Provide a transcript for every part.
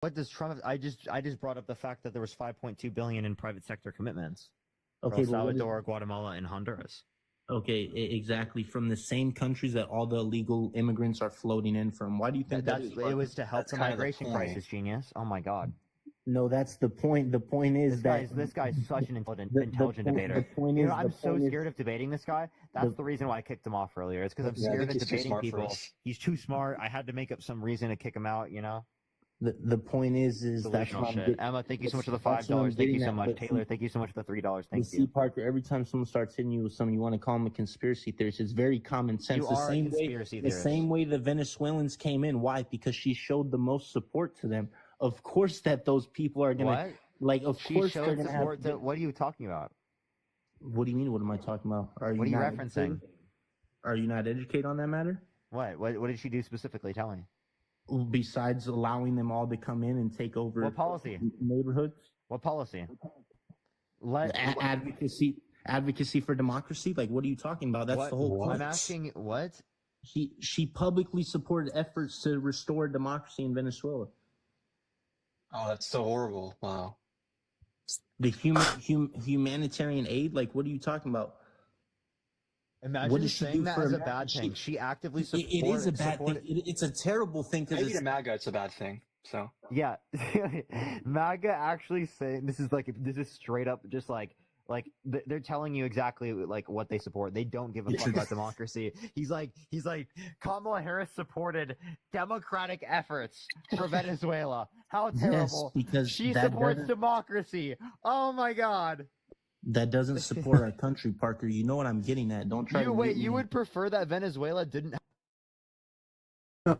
What does Trump? I just brought up the fact that there was 5.2 billion in private sector commitments. Okay, El Salvador, Guatemala, and Honduras. Okay, exactly. From the same countries that all the illegal immigrants are floating in from. Why do you think it was to help the migration crisis, genius? Oh my God. No, that's the point. The point is this guy's such an intelligent debater. The point is, I'm so scared of debating this guy. That's the reason why I kicked him off earlier. It's because I'm scared of debating people. He's too smart. I had to make up some reason to kick him out, you know? The point is that Emma, thank you so much for the $5. Thank you so much. Taylor, thank you so much for the $3. Thank you. See, Parker, every time someone starts hitting you with something, you want to call them a conspiracy theorist. It's very common sense. The same way the Venezuelans came in. Why? Because she showed the most support to them. Of course that those people are gonna course they're gonna support. What are you talking about? What do you mean? What am I talking about? What are you referencing? Are you not educated on that matter? What did she do specifically? Tell me. Besides allowing them all to come in and take over what policy? Neighborhoods? What policy? Advocacy for democracy? Like, what are you talking about? That's the whole point. I'm asking what? She publicly supported efforts to restore democracy in Venezuela. Oh, that's so horrible. Wow. The humanitarian aid? Like, what are you talking about? Imagine what saying that as a bad thing. She actively supports. It is a bad thing. It's a terrible thing. Maybe to MAGA, it's a bad thing. So yeah, MAGA actually saying this is straight up just like they're telling you exactly like what they support. They don't give a fuck about democracy. He's like Kamala Harris supported democratic efforts for Venezuela. How terrible! Yes, because she supports democracy. Oh my God. That doesn't support our country, Parker. You know what I'm getting at. Don't try to wait. You would prefer that Venezuela didn't. No.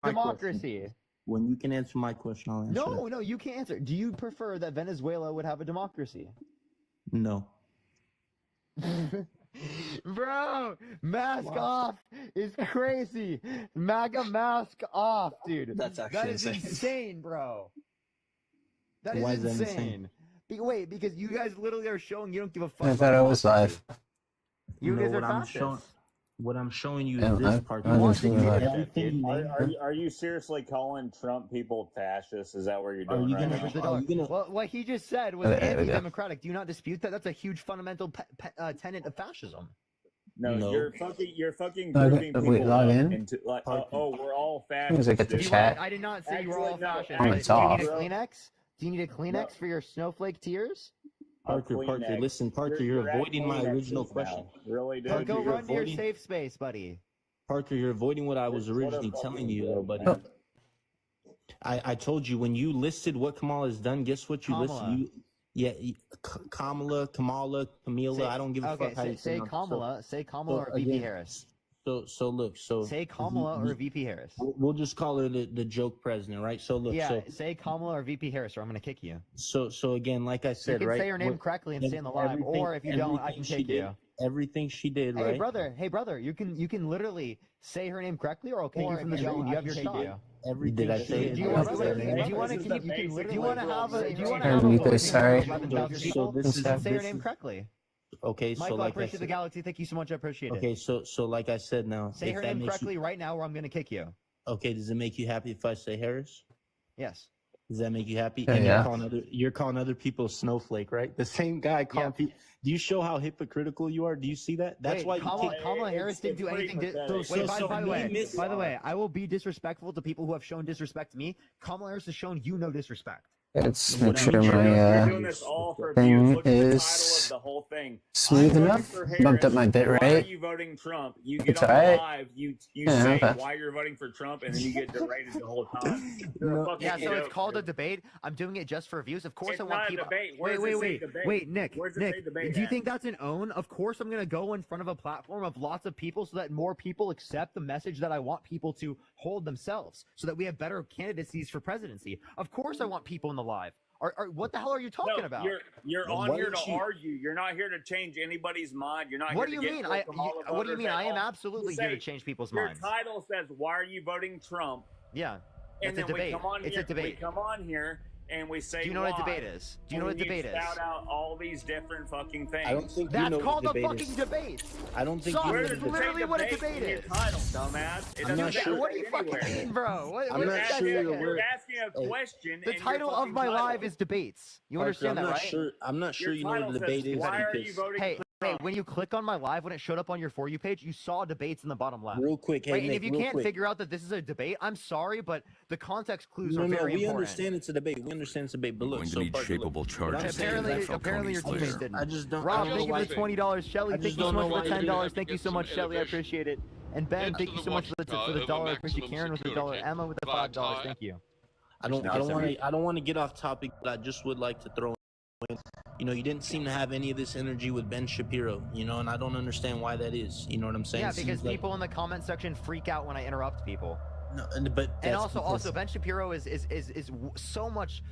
Democracy. When you can answer my question, I'll answer. No, you can't answer. Do you prefer that Venezuela would have a democracy? No. Bro, mask off is crazy. MAGA mask off, dude. That's actually insane, bro. That is insane. Wait, because you guys literally are showing you don't give a fuck. I thought I was live. You guys are fascists. What I'm showing you is this part. Are you seriously calling Trump people fascists? Is that what you're doing? Well, what he just said was anti-democratic. Do you not dispute that? That's a huge fundamental tenet of fascism. No, you're fucking grouping people up into like, we're all fascists. I did not say you were all fascists. Do you need a Kleenex? Do you need a Kleenex for your snowflake tears? Parker, listen, Parker, you're avoiding my original question. Really, dude? Go run to your safe space, buddy. Parker, you're avoiding what I was originally telling you, though, buddy. I told you, when you listed what Kamala has done, guess what you listed? Kamala, I don't give a fuck how you say Kamala. Say Kamala or VP Harris. So say Kamala or VP Harris. We'll just call her the joke president, right? Say Kamala or VP Harris, or I'm gonna kick you. So again, like I said, you can say her name correctly and stay in the live, or if you don't, I can kick you. Everything she did, right? Hey brother, you can literally say her name correctly, or I'll kick you from the show. You have your shot. Everything did I say? Do you want to keep? Do you want to have a? Sorry. So this is say her name correctly. Okay, Michael, so I appreciate the galaxy. Thank you so much. I appreciate it. Okay, so like I said, now say her name correctly right now, or I'm gonna kick you. Okay, does it make you happy if I say Harris? Yes. Does that make you happy? Yeah, and you're calling other people snowflake, right? The same guy calling people. Do you show how hypocritical you are? Do you see that? That's why Kamala Harris didn't do anything. By the way, I will be disrespectful to people who have shown disrespect to me. Kamala Harris has shown you no disrespect. Let's make sure my thing is the whole thing. Smooth enough. Bumped up my bit rate. Why are you voting Trump? You get on live, you say why you're voting for Trump, and then you get berated the whole time. So it's called a debate. I'm doing it just for views. Of course, I want people. Wait, Nick. Do you think that's an own? Of course, I'm gonna go in front of a platform of lots of people so that more people accept the message that I want people to hold themselves, so that we have better candidacies for presidency. Of course, I want people in the live. What the hell are you talking about? You're on here to argue. You're not here to change anybody's mind. You're not. What do you mean? I am absolutely here to change people's minds. Your title says, "Why are you voting Trump?" Yeah. and then we come on here. We come on here and we say, do you know what a debate is? Do you know what a debate is? Shout out all these different fucking things. I don't think that's you know called what a fucking debate. I don't think you know that's literally what a debate is. Title, dumbass. I'm not sure. What do you fucking mean, bro? I'm not sure you're asking a question. The title of my live is debates. You understand that, right? I'm not sure you know what a debate is. Why are you voting? Hey, when you click on my live, when it showed up on your For You page, you saw debates in the bottom left. Real quick, hey, right? Nick, and if you can't figure out that this is a debate, I'm sorry, but the context clues are very important. We understand it's a debate. We understand it's a debate. But look, going to need shapeable charges. Apparently your teammate didn't. I just don't. Rob, thank you for the $20. Shelly, thank you so much for the $10. Thank you so much, Shelly. I appreciate it. And Ben, thank you so much for the $1. I appreciate Karen with the $1. Emma with the $5. Thank you. I don't want to get off topic, but I just would like to throw in, you know, you didn't seem to have any of this energy with Ben Shapiro, you know, and I don't understand why that is. You know what I'm saying? Yeah, because people in the comment section freak out when I interrupt people. No, but also Ben Shapiro is so much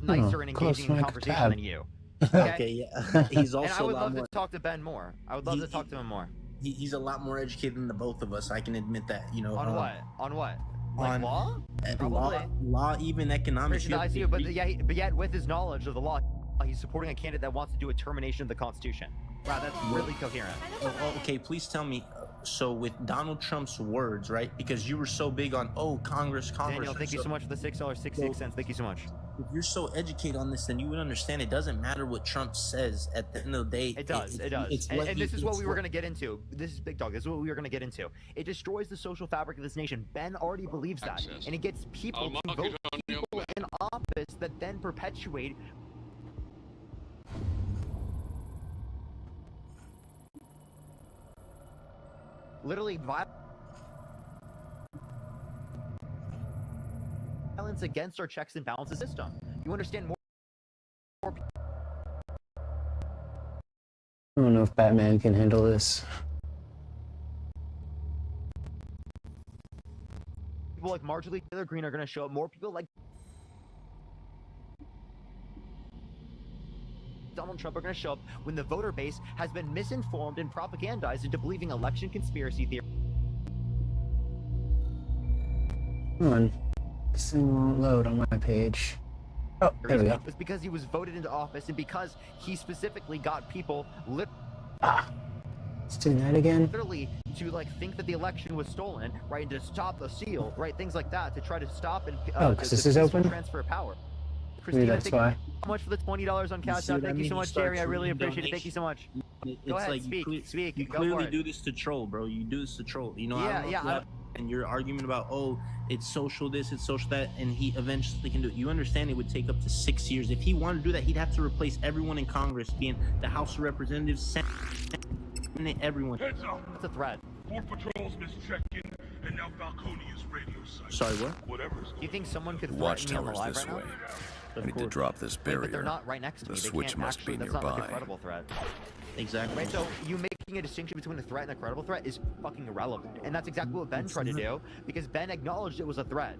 nicer and engaging in conversation than you. Okay, yeah. He's also. And I would love to talk to Ben more. I would love to talk to him more. He's a lot more educated than the both of us. I can admit that. You know. On what? On what? Like law? Law, even economics. But yet with his knowledge of the law, he's supporting a candidate that wants to do a termination of the Constitution. Wow, that's really coherent. Okay, please tell me. So with Donald Trump's words, right? Because you were so big on Congress. Daniel, thank you so much for the $6.66. Thank you so much. If you're so educated on this, then you would understand it doesn't matter what Trump says. At the end of the day, it does. And this is what we were going to get into. This is Big Dog. This is what we were going to get into. It destroys the social fabric of this nation. Ben already believes that, and it gets people to vote people in office that then perpetuate. Literally violence against our checks and balances system. You understand more I don't know if Batman can handle this. people like Marjorie Taylor Greene are going to show up. More people like Donald Trump are going to show up when the voter base has been misinformed and propagandized into believing election conspiracy theory. Come on. This thing won't load on my page. Oh, there we go. It's because he was voted into office and because he specifically got people Let's do that again. literally to like think that the election was stolen, right, and to stop the seal, right, things like that, to try to stop and because this is open. Transfer of power. Maybe that's why. Thank you so much for the $20 on Cash App. Thank you so much, Jerry. I really appreciate it. Thank you so much. Go ahead, speak. You clearly do this to troll, bro. You do this to troll. You know, and your argument about, oh, it's social this, it's social that, and he eventually can do it. You understand it would take up to 6 years. If he wanted to do that, he'd have to replace everyone in Congress, being the House of Representatives, Senate, everyone. It's a threat. More patrols mischecking, and now Falconia's radio site. Sorry, what? Whatever's Do you think someone could Watch threaten me on the towers live this right way. now? I need to drop this barrier. But they're not right next to me. The They switch can't must actually, be that's not like a nearby. credible threat. Exactly. Right, so you making a distinction between a threat and a credible threat is fucking irrelevant. And that's exactly what Ben tried to do, because Ben acknowledged it was a threat.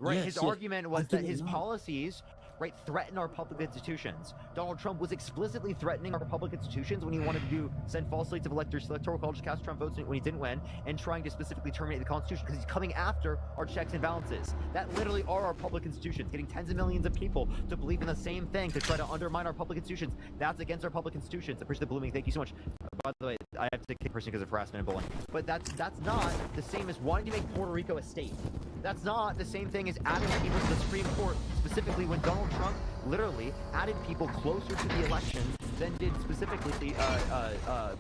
Right, Yes, his yes. argument was I that didn't his know. policies, right, threaten our public institutions. Donald Trump was explicitly threatening our public institutions when he wanted to send false slates of electoral college to cast Trump votes when he didn't win, and trying to specifically terminate the Constitution because he's coming after our checks and balances. That literally are our public institutions, getting tens of millions of people to believe in the same thing to try to undermine our public institutions. That's against our public institutions. I appreciate the blooming. Thank you so much. By the way, I have to kick a person because of harassment and bullying. But that's not the same as wanting to make Puerto Rico a state. That's not the same thing as adding people to the Supreme Court, specifically when Donald Trump literally added people closer to the election than did specifically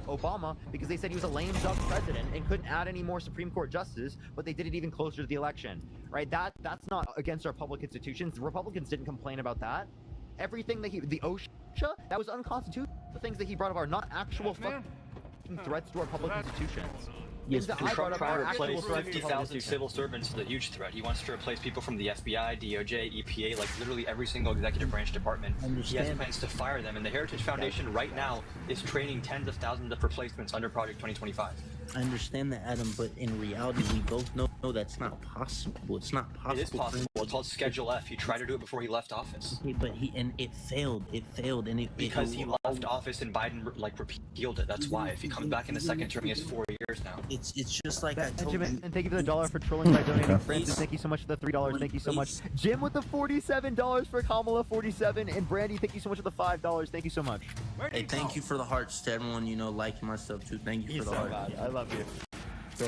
Obama, because they said he was a lame duck president and couldn't add any more Supreme Court justices, but they did it even closer to the election. Right? That's not against our public institutions. The Republicans didn't complain about that. Everything that the OSHA, that was unconstitutional. The things that he brought up are not actual fucking threats to our public institutions. Yes, Trump trying to replace 50,000 civil servants is a huge threat. He wants to replace people from the FBI, DOJ, EPA, like literally every single executive branch department. He has plans to fire them, and the Heritage Foundation right now is training tens of thousands of replacements under Project 2025. I understand that, Adam, but in reality, we both know that's not possible. It's not possible. It is possible. It's called Schedule F. He tried to do it before he left office. Okay, but it failed. It failed, and because he left office and Biden like repealed it. That's why. If he comes back in the second term, he has 4 years now. It's just like I told Benjamin, you. and thank you for the $1 for trolling by donating. Francis, thank you so much for the $3. Thank you so much. Jim with the $47 for Kamala 47, and Brandy, thank you so much for the $5. Thank you so much. Hey, thank you for the hearts to everyone, you know, liking my stuff too. Thank you for the heart. I love you. So,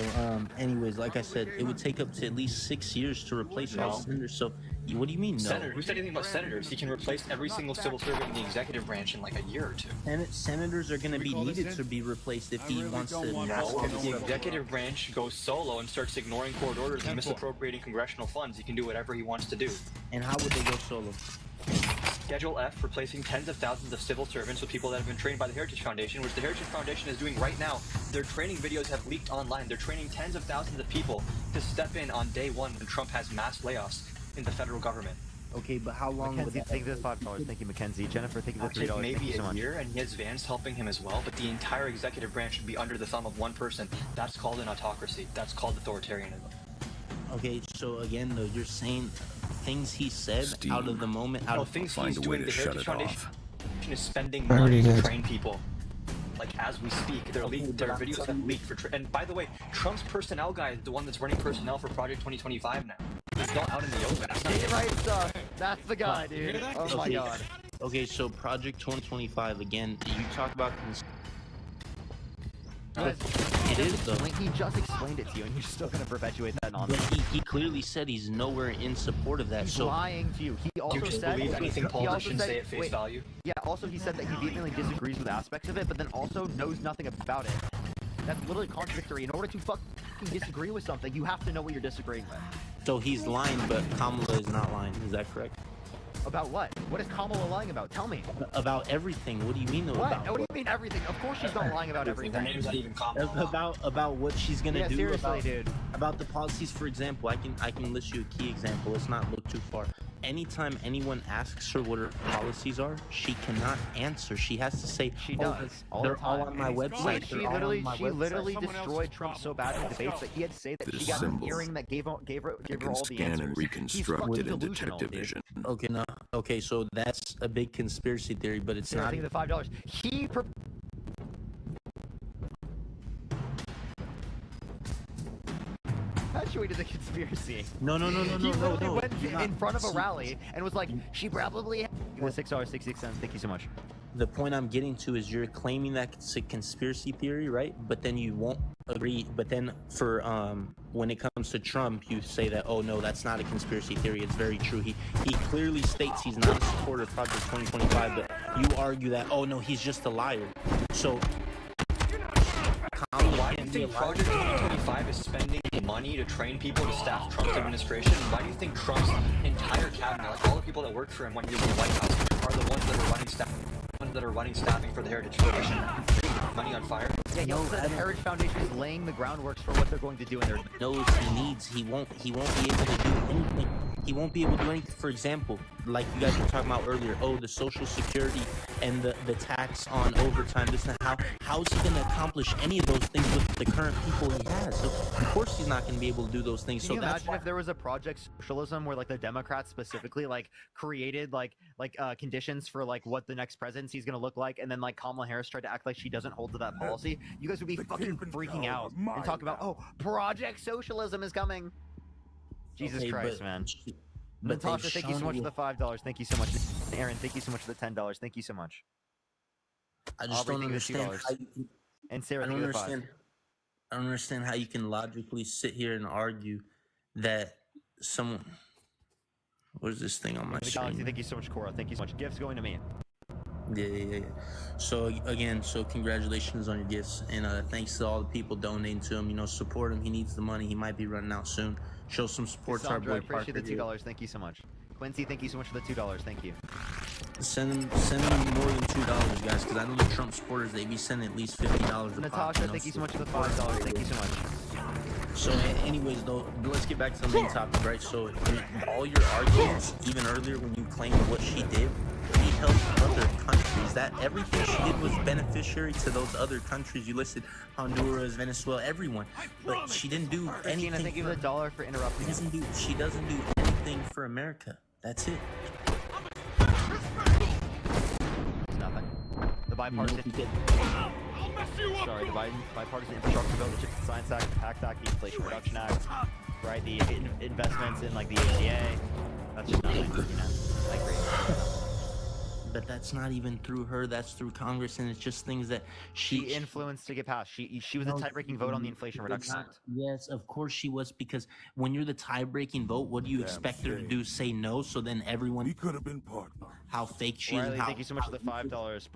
anyways, like I said, it would take up to at least 6 years to replace all senators. So, what do you mean, no? Senator? Who said anything about senators? He can replace every single civil servant in the executive branch in like a year or two. Senators are going to be needed to be replaced if he wants to. No, if the executive branch goes solo and starts ignoring court orders and misappropriating congressional funds, he can do whatever he wants to do. And how would they go solo? Schedule F, replacing tens of thousands of civil servants with people that have been trained by the Heritage Foundation, which the Heritage Foundation is doing right now. Their training videos have leaked online. They're training tens of thousands of people to step in on day one when Trump has mass layoffs in the federal government. Okay, but how long would Mackenzie, that... thank you for the $5. Thank you, Mackenzie. Jennifer, thank you for the $3. Maybe Thank you so much. a year, and he has Vance helping him as well, but the entire executive branch should be under the thumb of one person. That's called an autocracy. That's called authoritarianism. Okay, so again, though, you're saying things he said out of the moment, out of things find he's a way doing. to The shut Heritage it Foundation off. is spending money to train people. Like as we speak, their videos have leaked for. And by the way, Trump's personnel guy is the one that's running personnel for Project 2025 now. He's not out in the open. Right stuff. That's the guy, dude. Oh my god. Okay, so Project 2025 again. You talk about It is though. He just explained it to you, and you're still gonna perpetuate that nonsense. But he clearly said he's nowhere in support of that. He's so lying to you. He also said believe anything politicians say at face wait, value. Yeah. Also, he said that he vehemently disagrees with aspects of it, but then also knows nothing about it. That's literally contradictory. In order to fucking disagree with something, you have to know what you're disagreeing with. So he's lying, but Kamala is not lying. Is that correct? About what? What is Kamala lying about? Tell me. About everything. What do you mean though? What? About What do you mean everything? Of course she's not lying about everything. Her name's not even Kamala. about what she's gonna do. Seriously, dude. About the policies, for example, I can list you a key example. Let's not look too far. Anytime anyone asks her what her policies are, she cannot answer. She has to say, she does. They're all on my website. Wait, she literally destroyed Trump so bad in debates that he had to say that she got a hearing that gave her all the answers. And reconstruct it in detective vision. Okay, no. Okay, so that's a big conspiracy theory, but it's not. I think the $5. He perpetuated the conspiracy. No. He literally went in front of a rally and was like, she probably the $6.66. Thank you so much. The point I'm getting to is you're claiming that it's a conspiracy theory, right? But then you won't agree. But then for when it comes to Trump, you say that, oh no, that's not a conspiracy theory. It's very true. He clearly states he's not a supporter of Project 2025, but you argue that, oh no, he's just a liar. So why do you think Project 2025 is spending money to train people to staff Trump's administration? Why do you think Trump's entire cabinet, like all the people that worked for him when he was in the White House, are the ones that are running staffing for the Heritage Foundation? Money on fire? Yeah, he also said the Heritage Foundation is laying the groundwork for what they're going to do in their knows he won't be able to do anything. He won't be able to do anything. For example, like you guys were talking about earlier, oh, the Social Security and the tax on overtime, this and how is he going to accomplish any of those things with the current people he has? So of course he's not going to be able to do those things. Can you imagine if there was a Project Socialism where like the Democrats specifically like created like conditions for like what the next presidency is going to look like, and then like Kamala Harris tried to act like she doesn't hold to that policy? You guys would be fucking freaking out and talk about, oh, Project Socialism is coming. Jesus Christ, man. But Natasha, thank you so much for the $5. Thank you so much. Aaron, thank you so much for the $10. Thank you so much. I just don't understand how you can, and Sarah, I don't understand how you can logically sit here and argue that someone. What is this thing on my screen? Galaxy, thank you so much, Cora. Thank you so much. Gifts going to me. Yeah. So again, congratulations on your gifts, and thanks to all the people donating to him. You know, support him. He needs the money. He might be running out soon. Show some support to our boy Parker. I appreciate the $2. Thank you so much. Quincy, thank you so much for the $2. Thank you. Send them more than $2, guys, because I know the Trump supporters, they be sending at least $50 a Natasha, thank you so much for the $5. Thank you so much. So anyways, though, let's get back to the main topic, right? So all your arguments, even earlier when you claimed what she did, she helped other countries. That everything she did was beneficiary to those other countries. You listed Honduras, Venezuela, everyone. But she didn't do anything. Thank you for the $1 for interrupting. She doesn't do anything for America. That's it. Nothing. The bipartisan. Sorry, the bipartisan infrastructure bill, the Chips and Science Act, the PACT Act, the Inflation Reduction Act, right? The investments in like the ACA. That's just nothing, like great. But that's not even through her. That's through Congress, and it's just things that she influenced to get passed. She was a tie-breaking vote on the Inflation Reduction Act. Yes, of course she was, because when you're the tie-breaking vote, what do you expect her to do? Say no, so then everyone. We could have been partners. How fake she is. Riley, thank you so much for the $5.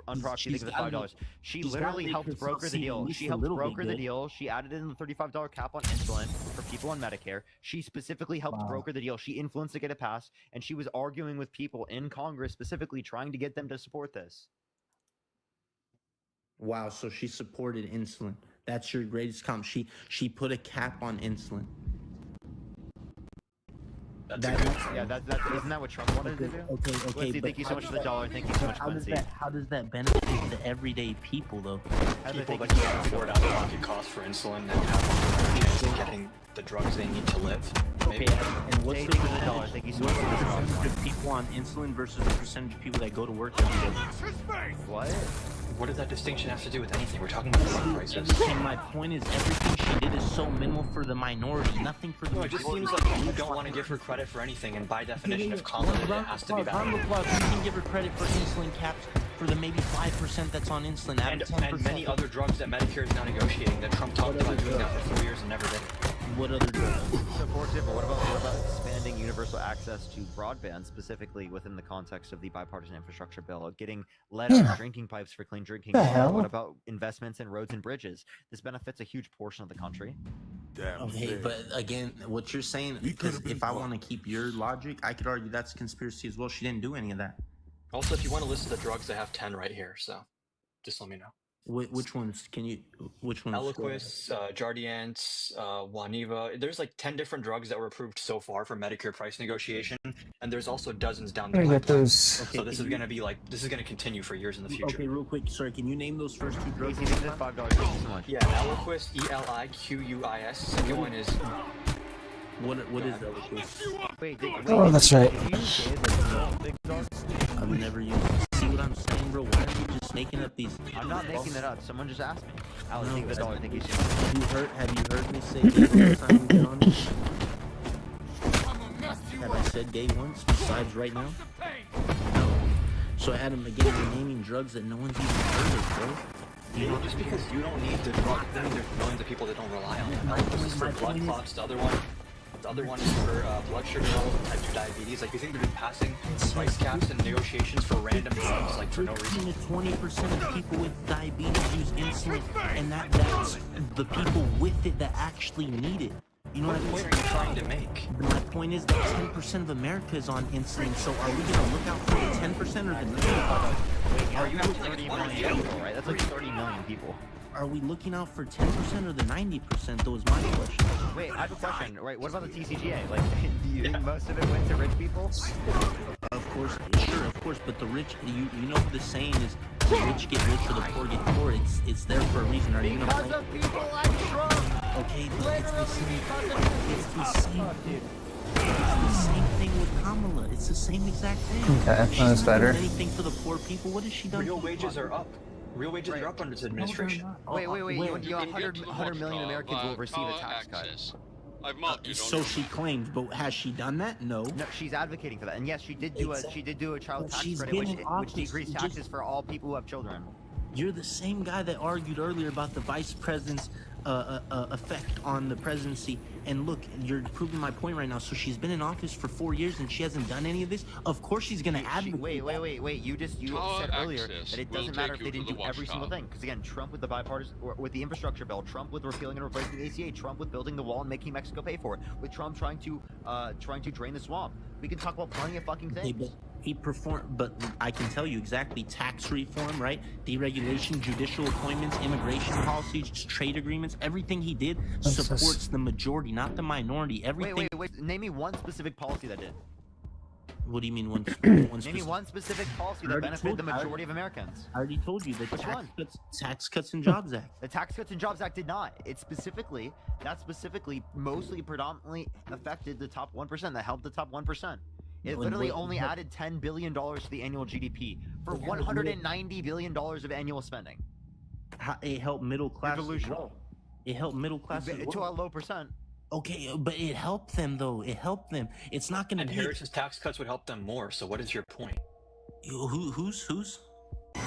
Unproxy, thank you for the $5. She literally helped broker the deal. She helped broker the deal. She added in the $35 cap on insulin for people on Medicare. She specifically helped broker the deal. She influenced to get it passed, and she was arguing with people in Congress, specifically trying to get them to support this. Wow, so she supported insulin. That's your greatest comment. She put a cap on insulin. Isn't that what Trump wanted to do? Okay. Quincy, thank you so much for the $1. Thank you so much, Quincy. How does that benefit the everyday people, though? People that can't afford out-of-pocket costs for insulin and have a chance of getting the drugs they need to live. Okay, and what's the $1? Thank you so much for the percentage of people on insulin versus the percentage of people that go to work every day? What? What does that distinction have to do with anything? We're talking about drug prices. And my point is, everything she did is so minimal for the minority, nothing for the majority. It just seems like you don't want to give her credit for anything, and by definition of confident, it has to be bad. You can give her credit for insulin caps for the maybe 5% that's on insulin, and many other drugs that Medicare is now negotiating that Trump talked about doing that for 4 years and never did it. What other drugs? So, for example, what about expanding universal access to broadband, specifically within the context of the bipartisan infrastructure bill, getting lead on drinking pipes for clean drinking water? What about investments in roads and bridges? This benefits a huge portion of the country. Okay, but again, what you're saying, because if I want to keep your logic, I could argue that's conspiracy as well. She didn't do any of that. Also, if you want to list the drugs, I have 10 right here, so just let me know. Which ones? Which ones? Eliquis, Jardiance, Waniva. There's like 10 different drugs that were approved so far for Medicare price negotiation, and there's also dozens down the line. Okay, so this is going to continue for years in the future. Okay, real quick, sorry, can you name those first two drugs? $5. Thank you so much. Yeah, Eliquis, Eliquis. Second one is. What is Eliquis? Wait, oh, that's right. I've never used it. See what I'm saying, bro? Why are you just making up these? I'm not making it up. Someone just asked me. Alex, take the $1. Thank you so much. Have you heard me say gay one time on this? Have I said gay once besides right now? No. So Adam, again, you're naming drugs that no one's even heard of, bro. You know, just because you don't need the drug, then there's millions of people that don't rely on it. Eliquis is for blood clots. The other one is for blood sugar levels and type 2 diabetes. Like, you think they've been passing price caps and negotiations for random drugs, like, for no reason? 20% of people with diabetes use insulin, and that's the people with it that actually need it. You know what point are you trying to make? My point is that 10% of America is on insulin, so are we going to look out for the 10% or the 90%? Are you 30 million people, right? That's like 30 million people. Are we looking out for 10% or the 90%? That was my question. Wait, I have a question. Right, what about the TCGA? Like, do you think most of it went to rich people? Of course, sure, of course. But the rich, you know what the saying is, the rich get rich or the poor get poor. It's there for a reason. Are you gonna because of people like Trump. Okay, but it's the same. It's the same thing with Kamala. It's the same exact thing. Okay, that's better. Anything for the poor people? What has she done? Real wages are up. Real wages are up under this administration. Wait. You 100 million Americans will receive a tax cut. I've marked it so she claims, but has she done that? No. No, she's advocating for that, and yes, she did do a child tax credit, which decreased taxes for all people who have children. You're the same guy that argued earlier about the vice president's effect on the presidency. And look, you're proving my point right now. So she's been in office for 4 years and she hasn't done any of this. Of course she's going to advocate. Wait. You said earlier that it doesn't matter if they didn't do every single thing. Because again, Trump with the bipartisan, with the infrastructure bill, Trump with repealing and replacing the ACA, Trump with building the wall and making Mexico pay for it, with Trump trying to drain the swamp. We can talk about plenty of fucking things. He performed, but I can tell you exactly: tax reform, right? Deregulation, judicial appointments, immigration policies, trade agreements. Everything he did supports the majority, not the minority. Everything. Wait. Name me one specific policy that did. What do you mean one? Name me one specific policy that benefited the majority of Americans. I already told you the Tax Cuts and Jobs Act. The Tax Cuts and Jobs Act did not. That specifically, mostly predominantly affected the top 1%. That helped the top 1%. It literally only added $10 billion to the annual GDP for $190 billion of annual spending. It helped middle class as well. It helped middle class as well. To a low percent. Okay, but it helped them though. It helped them. It's not going to be. And Harris's tax cuts would help them more. So what is your point? Who's?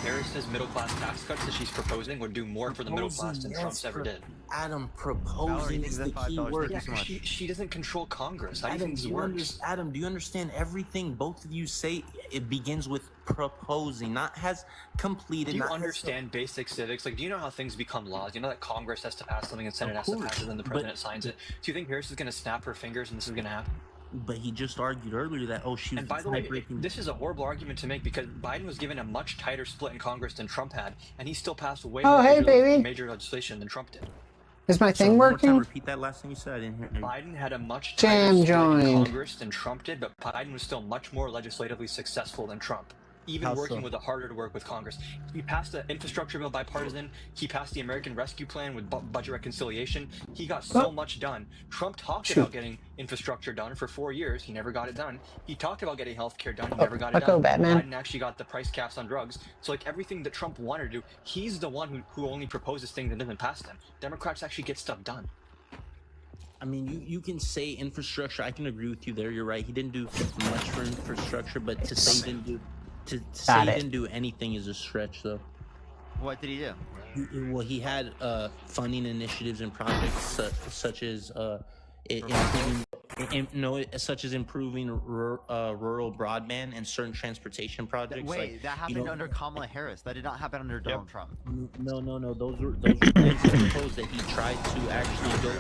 Harris's middle class tax cuts that she's proposing would do more for the middle class than Trump's ever did. Adam, proposing is the key word. Yeah, she doesn't control Congress. How do you think this works? Adam, do you understand everything both of you say? It begins with proposing, not has completed. Do you understand basic civics? Like, do you know how things become laws? You know that Congress has to pass something and Senate has to pass it, and then the president signs it. Do you think Harris is going to snap her fingers and this is going to happen? But he just argued earlier that, she was. And by the way, this is a horrible argument to make because Biden was given a much tighter split in Congress than Trump had, and he still passed way more major legislation than Trump did. Is my thing working? Repeat that last thing you said. I didn't hear you. Biden had a much tighter split in Congress than Trump did, but Biden was still much more legislatively successful than Trump. Even working with harder to work with Congress. He passed the infrastructure bill bipartisan. He passed the American Rescue Plan with budget reconciliation. He got so much done. Trump talked about getting infrastructure done for 4 years. He never got it done. He talked about getting health care done. He never got it done. Biden actually got the price caps on drugs. So like everything that Trump wanted to do, he's the one who only proposes things and doesn't pass them. Democrats actually get stuff done. I mean, you can say infrastructure. I can agree with you there. You're right. He didn't do much for infrastructure, but to say he didn't do... To say he didn't do anything is a stretch, though. What did he do? Well, he had funding initiatives and projects such as improving rural broadband and certain transportation projects. Wait, that happened under Kamala Harris. That did not happen under Donald Trump. No. Those were things he proposed that he tried to actually go.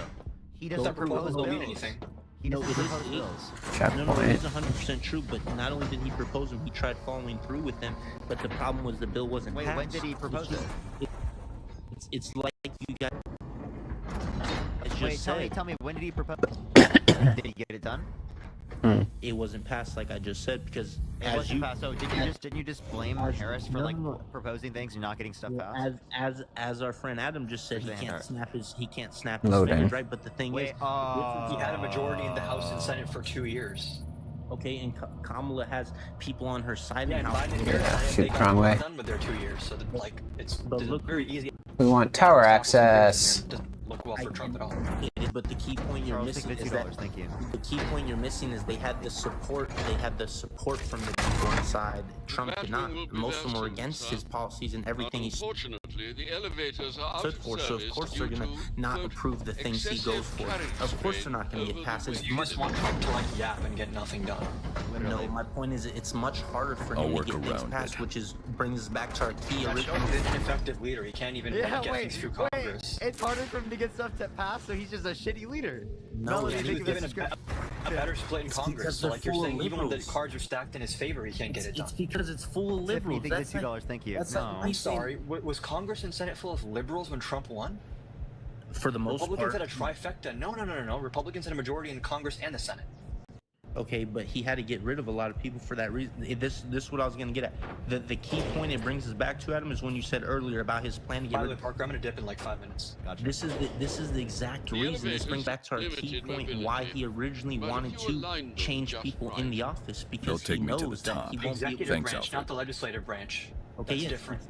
He doesn't propose anything. He doesn't propose bills. No, it is 100% true, but not only did he propose them, he tried following through with them, but the problem was the bill wasn't passed. Wait, when did he propose it? It's like you got... Tell me, when did he propose? Did he get it done? It wasn't passed, like I just said, because So didn't you just blame Harris for proposing things and not getting stuff passed? As our friend Adam just said, he can't snap his fingers, right? But the thing is, he had a majority in the House and Senate for 2 years. Okay, and Kamala has people on her side. Yeah, and Biden and Harris, they got done with their 2 years, so it's very easy. We want tower access. Doesn't look well for Trump at all. But the key point you're missing is that the key point you're missing is they had the support. They had the support from the people inside. Trump did not. Most of them were against his policies and everything he stood for. So of course they're gonna not approve the things he goes for. Of course they're not gonna get past it. You just want Trump to yap and get nothing done. No, my point is it's much harder for him to get things passed, which brings us back to our key original. Trump's an ineffective leader. He can't even get things through Congress. It's harder for him to get stuff to pass, so he's just a shitty leader. No, he's given a better split in Congress. So like you're saying, even when the cards are stacked in his favor, he can't get it done. It's because it's full of liberals. That's $2. Thank you. I'm sorry. Was Congress and Senate full of liberals when Trump won? For the most part. Republicans had a trifecta. No. Republicans had a majority in Congress and the Senate. Okay, but he had to get rid of a lot of people for that reason. This is what I was going to get at. The key point it brings us back to, Adam, is when you said earlier about his plan to get rid of... Parker, I'm going to dip in like 5 minutes. Gotcha. This is the exact reason. This brings back to our key point and why he originally wanted to change people in the office, because he knows that he won't be able to... Executive branch, not the legislative branch. Okay, that's different.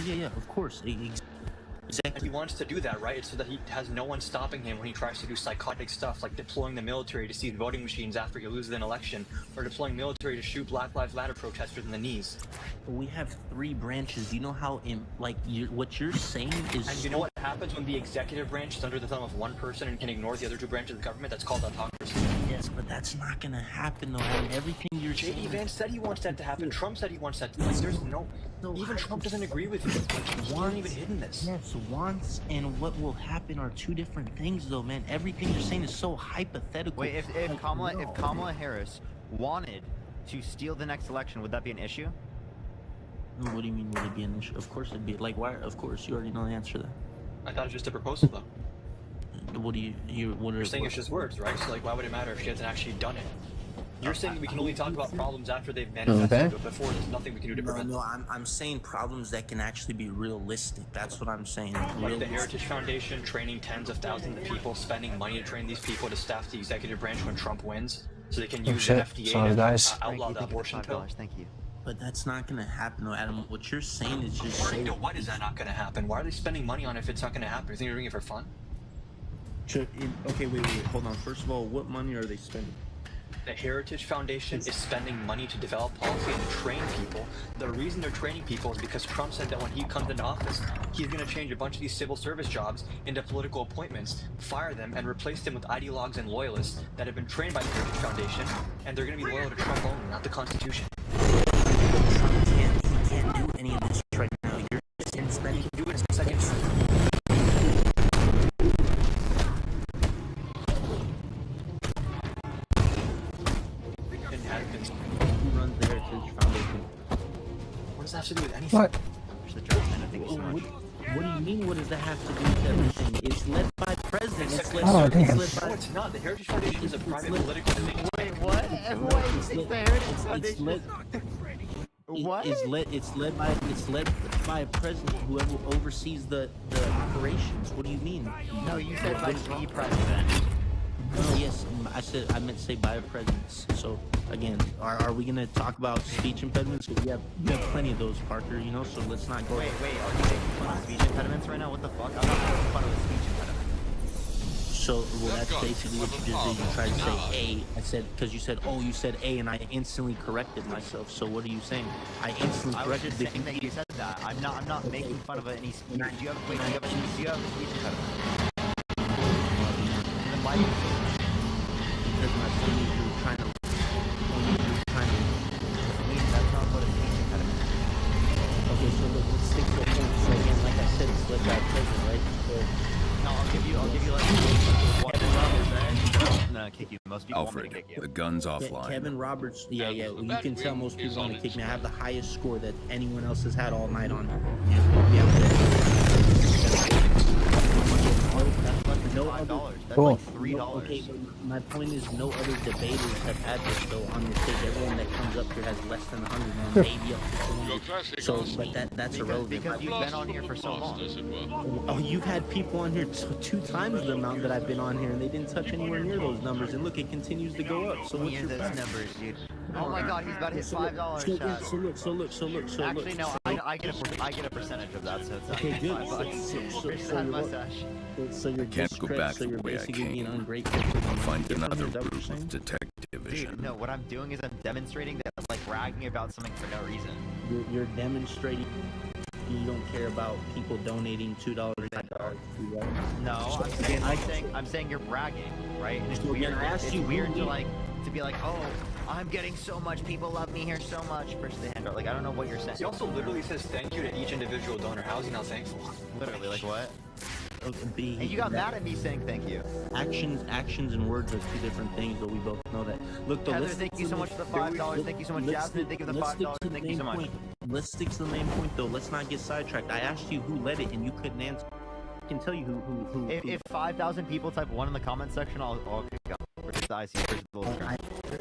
Yeah, of course. Exactly. He wants to do that, right? It's so that he has no one stopping him when he tries to do psychotic stuff like deploying the military to seize voting machines after he loses an election, or deploying military to shoot Black Lives Matter protesters in the knees. We have 3 branches. Do you know how, what you're saying is... And you know what happens when the executive branch is under the thumb of one person and can ignore the other 2 branches of the government? That's called autocracy. Yes, but that's not gonna happen, though. I mean, everything you're saying... J.D. Vance said he wants that to happen. Trump said he wants that to happen. There's no... Even Trump doesn't agree with you. He hasn't even hidden this. Yes, wants and what will happen are 2 different things, though, man. Everything you're saying is so hypothetical. Wait, if Kamala Harris wanted to steal the next election, would that be an issue? What do you mean, would it be an issue? Of course it'd be. Like, why? Of course, you already know the answer to that. I thought it was just a proposal, though. What are You're saying it's just words, right? So, like, why would it matter if she hasn't actually done it? You're saying we can only talk about problems after they've manifested, but before there's nothing we can do to prevent them. No, I'm saying problems that can actually be realistic. That's what I'm saying. Like the Heritage Foundation training tens of thousands of people, spending money to train these people to staff the executive branch when Trump wins. so they can use the FDA to outlaw the abortion pill. Thank you. But that's not gonna happen, though, Adam. What you're saying is just saying. Why is that not gonna happen? Why are they spending money on it if it's not gonna happen? You think they're doing it for fun? Okay, wait, hold on. First of all, what money are they spending? The Heritage Foundation is spending money to develop policy and train people. The reason they're training people is because Trump said that when he comes into office, he's going to change a bunch of these civil service jobs into political appointments, fire them, and replace them with ideologues and loyalists that have been trained by the Heritage Foundation, and they're going to be loyal to Trump only, not the Constitution. He can't do any of this right now. You're just spending. Do it in seconds. Who runs the Heritage Foundation? What does that have to do with anything? What? What do you mean? What does that have to do with everything? It's led by presidents. Oh, damn. No, it's not. The Heritage Foundation is a private political thing. Wait, what? The Heritage Foundation? What? It's led by a president who oversees the operations. What do you mean? No, you said by the president. Oh yes, I meant to say by a president. So again, are we gonna talk about speech impediments? Because we have plenty of those, Parker. You know, so let's not go. Wait, are you making fun of speech impediments right now? What the fuck? I'm not making fun of a speech impediment. So, well, that's basically what you just did. You tried to say A. I said, because you said, oh, you said A, and I instantly corrected myself. So what are you saying? I instantly corrected. I was just saying that you said that. I'm not making fun of any speech. Do you have a speech impediment? Because my point is you're trying to. That's not what a speech impediment is. Okay, so let's stick to the point. So again, like I said, it's led by a president, right? So, no, I'll give you like Kevin Roberts. I'm gonna kick you. Most people want me to Alfred, kick you. the gun's offline. Kevin Roberts, yeah. Well, you can tell most people want to kick me. I have the highest score that anyone else has had all night on. No other, That's Cool. like $3. Okay, but my point is no other debaters have had this though on the stage. Everyone that comes up here has less than 100 now, maybe up to 200. So, but that's irrelevant. Because you've been on here for so long. Oh, you've had people on here 2 times the amount that I've been on here, and they didn't touch anywhere near those numbers. And look, it continues to go up. So what's your those numbers, dude? Oh my God, he's about to hit $5. So look. Actually, no, I get a percentage of that, so it's okay, good. $5. So you're Can't go back so the you're way I basically being came. ungrateful. I'll find another route with detective vision. Dude, no, what I'm doing is I'm demonstrating that I'm like bragging about something for no reason. You're demonstrating you don't care about people donating $2 or $5. Right? No, I'm saying you're bragging, right? And it's So weird. again, I asked It's you weird to be like, oh, I'm getting so much. People love me here so much. Versus the handout. Like I don't know what you're saying. He also literally says thank you to each individual donor. How is he not thankful? Literally, like what? B, And you got mad at me saying thank you. Actions and words are 2 different things, but we both know that. Look, though, Heather, thank you so much for the $5. Thank you so much, Jasmine. Thank you for the $5. Thank you so much. Let's stick to the main point, though. Let's not get sidetracked. I asked you who led it, and you couldn't answer. I can tell you who. If 5,000 people type 1 in the comment section, I'll kick out. Versus the IC versus the little screen.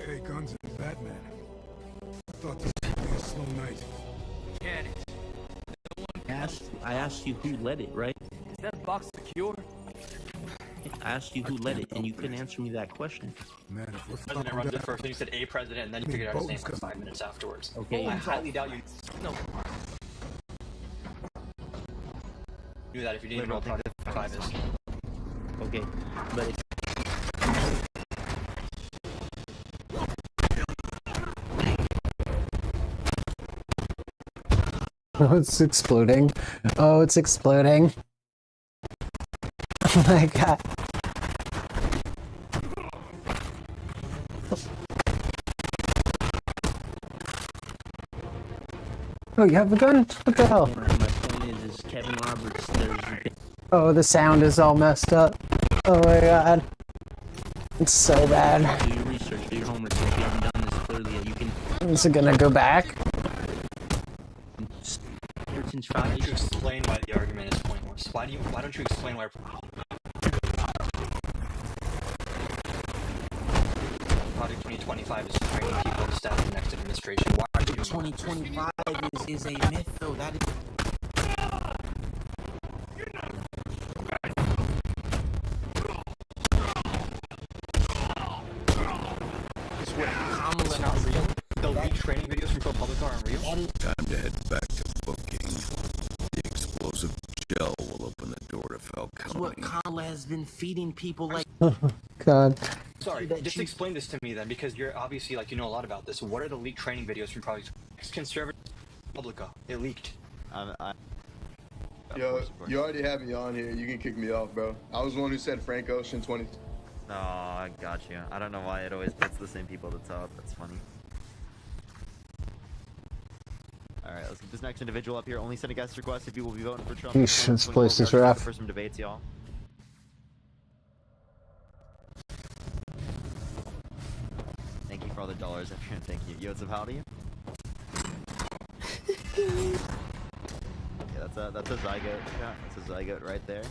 Hey, Guns and Batman. I thought this would be a slow night. I asked you who led it, right? Is that box secure? I asked you who led it, and you couldn't answer me that question. Man, if we're President runs it first, and you said a president, and then you figured out his name like 5 minutes afterwards. Okay. I highly doubt you. No. Knew that if you didn't know what Project 5 is. Okay, but Oh, it's exploding. Oh, it's exploding. Oh my God. Oh, you have a gun? What the hell? my point is Kevin Roberts. Oh, the sound is all messed up. Oh my God. It's so bad. Do your research, do your homework. If you haven't done this clearly yet, you can. Is it gonna go back? Why don't you explain why the argument is pointless? Why don't you explain why? Project 2025 is training people to staff the next administration. Why are you doing 2025 is a myth, though. That is. Time to head back to booking. The explosive gel will open the door to Falcone. What Kala has been feeding people like. God. Sorry, just explain this to me then, because you're obviously like you know a lot about this. What are the leaked training videos from Project Conservative Publica? It leaked. Yo, you already have me on here. You can kick me off, bro. I was the one who said Frank Ocean 20. No, I got you. I don't know why it always puts the same people at the top. That's funny. Alright, let's get this next individual up here. Only send a guest request if you will be voting for Trump. This place is rough. For some debates, y'all. Thank you for all the dollars, everyone. Thank you. Yo, what's up, howdy? Yeah, that's a zygote. Yeah, that's a zygote right there.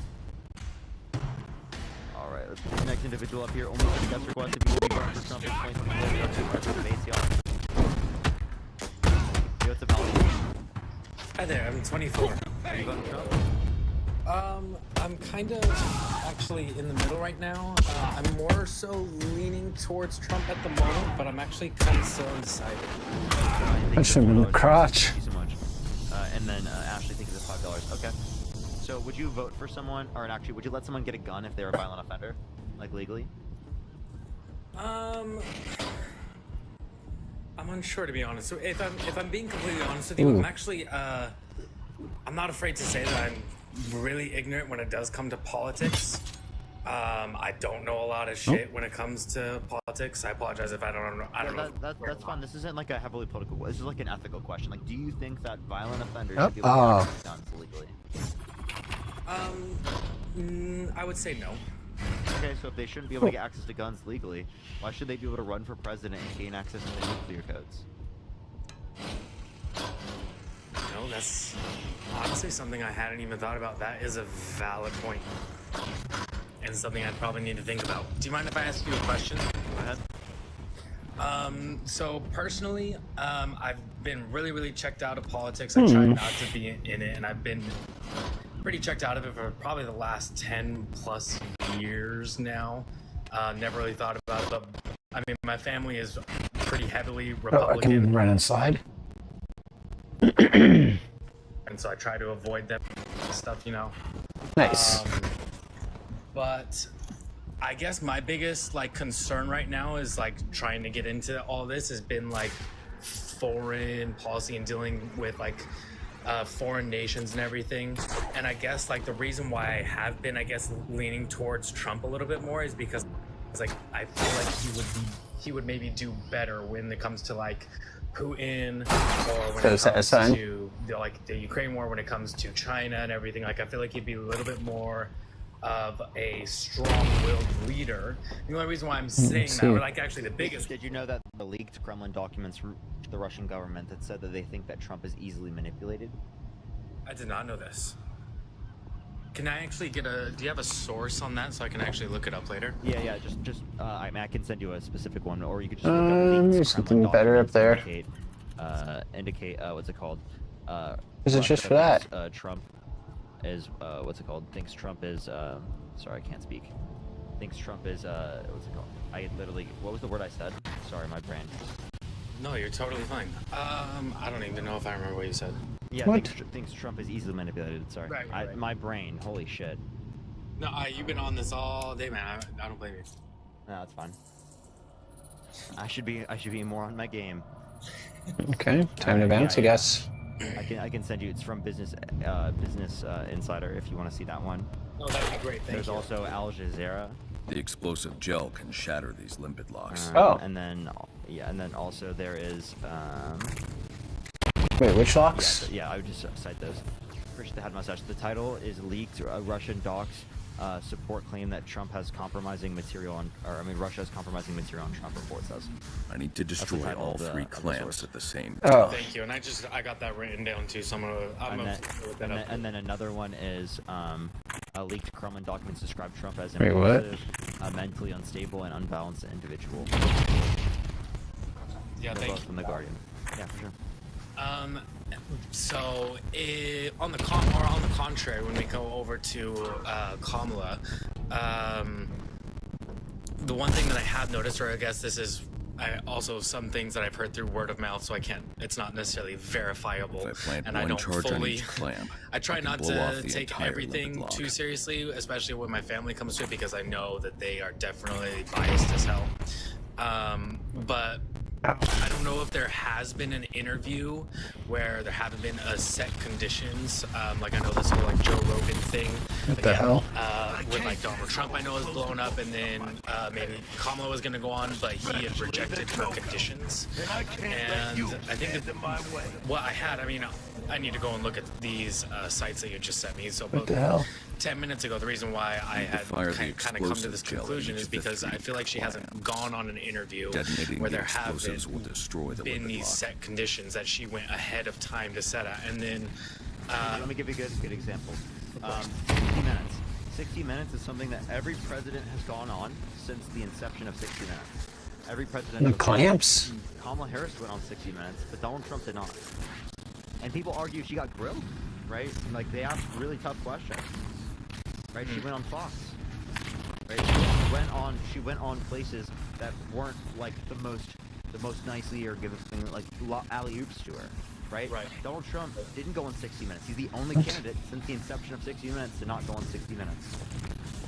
Alright, let's get this next individual up here. Only send a guest request if you will be voting for Trump. For debates, y'all. Yo, what's up, howdy? Hi there, I'm 24. Are you voting Trump? I'm kind of actually in the middle right now. I'm more so leaning towards Trump at the moment, but I'm actually kind of still undecided. I should have been the crotch. Thank you so much. And then Ashley, thank you for $5. Okay. So would you vote for someone, or actually, would you let someone get a gun if they're a violent offender, like legally? I'm unsure, to be honest. So if I'm being completely honest with you, I'm actually I'm not afraid to say that I'm really ignorant when it does come to politics. I don't know a lot of shit when it comes to politics. I apologize if I don't know. That's fine. This isn't like a heavily political. This is like an ethical question. Like, do you think that violent offenders should be able to get guns legally? I would say no. Okay, so if they shouldn't be able to get access to guns legally, why should they be able to run for president and gain access to the nuclear codes? No, that's honestly something I hadn't even thought about. That is a valid point. And something I'd probably need to think about. Do you mind if I ask you a question? Go ahead. So personally, I've been really checked out of politics. I tried not to be in it, and I've been pretty checked out of it for probably the last 10 plus years now. Never really thought about it, but I mean, my family is pretty heavily Republican. I can run inside. And so I try to avoid that stuff, you know. Nice. But I guess my biggest like concern right now is like trying to get into all this has been like foreign policy and dealing with like foreign nations and everything. And I guess like the reason why I have been, I guess, leaning towards Trump a little bit more is because like I feel like he would maybe do better when it comes to like Putin, or when it comes to the Ukraine war, when it comes to China and everything. Like I feel like he'd be a little bit more of a strong-willed leader. The only reason why I'm saying that, or like actually the biggest... Did you know that the leaked Kremlin documents from the Russian government that said that they think that Trump is easily manipulated? I did not know this. Can I actually get do you have a source on that so I can actually look it up later? Yeah, just I mean, I can send you a specific one, or you could just look up there's something better up there. Indicate what's it called? Is it just for that? Trump is what's it called? Thinks Trump is sorry, I can't speak. Thinks Trump is what's it called? I literally, what was the word I said? Sorry, my brain. No, you're totally fine. I don't even know if I remember what you said. Yeah, thinks Trump is easily manipulated. Sorry, right. My brain. Holy shit. No, you've been on this all day, man. I don't blame you. No, that's fine. I should be more on my game. Okay, time to bounce, I guess. I can send you. It's from Business Insider if you want to see that one. Oh, that'd be great. There's also Al Jazeera. The explosive gel can shatter these limpid locks. And then also there is Wait, which locks? Yeah, I would just cite those. Appreciate the head mustache. The title is leaked. Russian docs support claim that Trump has compromising material on, Russia has compromising material on Trump, report says. I need to destroy all three clamps at the same time. Oh, thank you. And I got that written down too. So I'm gonna look that up. And then another one is leaked Kremlin documents describe Trump as impulsive, mentally unstable, and unbalanced individual. Yeah, thank you. From the Guardian. Yeah, for sure. So on the contrary, when we go over to Kamala, the one thing that I have noticed, or I guess this is also some things that I've heard through word of mouth, so it's not necessarily verifiable. And I don't fully. I try not to take everything too seriously, especially when my family comes to it, because I know that they are definitely biased as hell. But I don't know if there has been an interview where there haven't been a set conditions. Like I know this whole like Joe Rogan thing. What the hell? With like Donald Trump, I know was blown up, and then maybe Kamala was going to go on, but he had rejected her conditions. And I think that what I mean, I need to go and look at these sites that you just sent me. So what the hell? 10 minutes ago, the reason why I had kind of come to this conclusion is because I feel like she hasn't gone on an interview where there have been these set conditions that she went ahead of time to set at. And then let me give you a good example. 60 minutes. 60 minutes is something that every president has gone on since the inception of 60 minutes. Every president. Clamps. Kamala Harris went on 60 minutes, but Donald Trump did not. And people argue she got grilled, right? Like they asked really tough questions, right? She went on Fox, right? She went on places that weren't like the most nicely or giving like alley-oops to her, right? Donald Trump didn't go on 60 minutes. He's the only candidate since the inception of 60 minutes to not go on 60 minutes.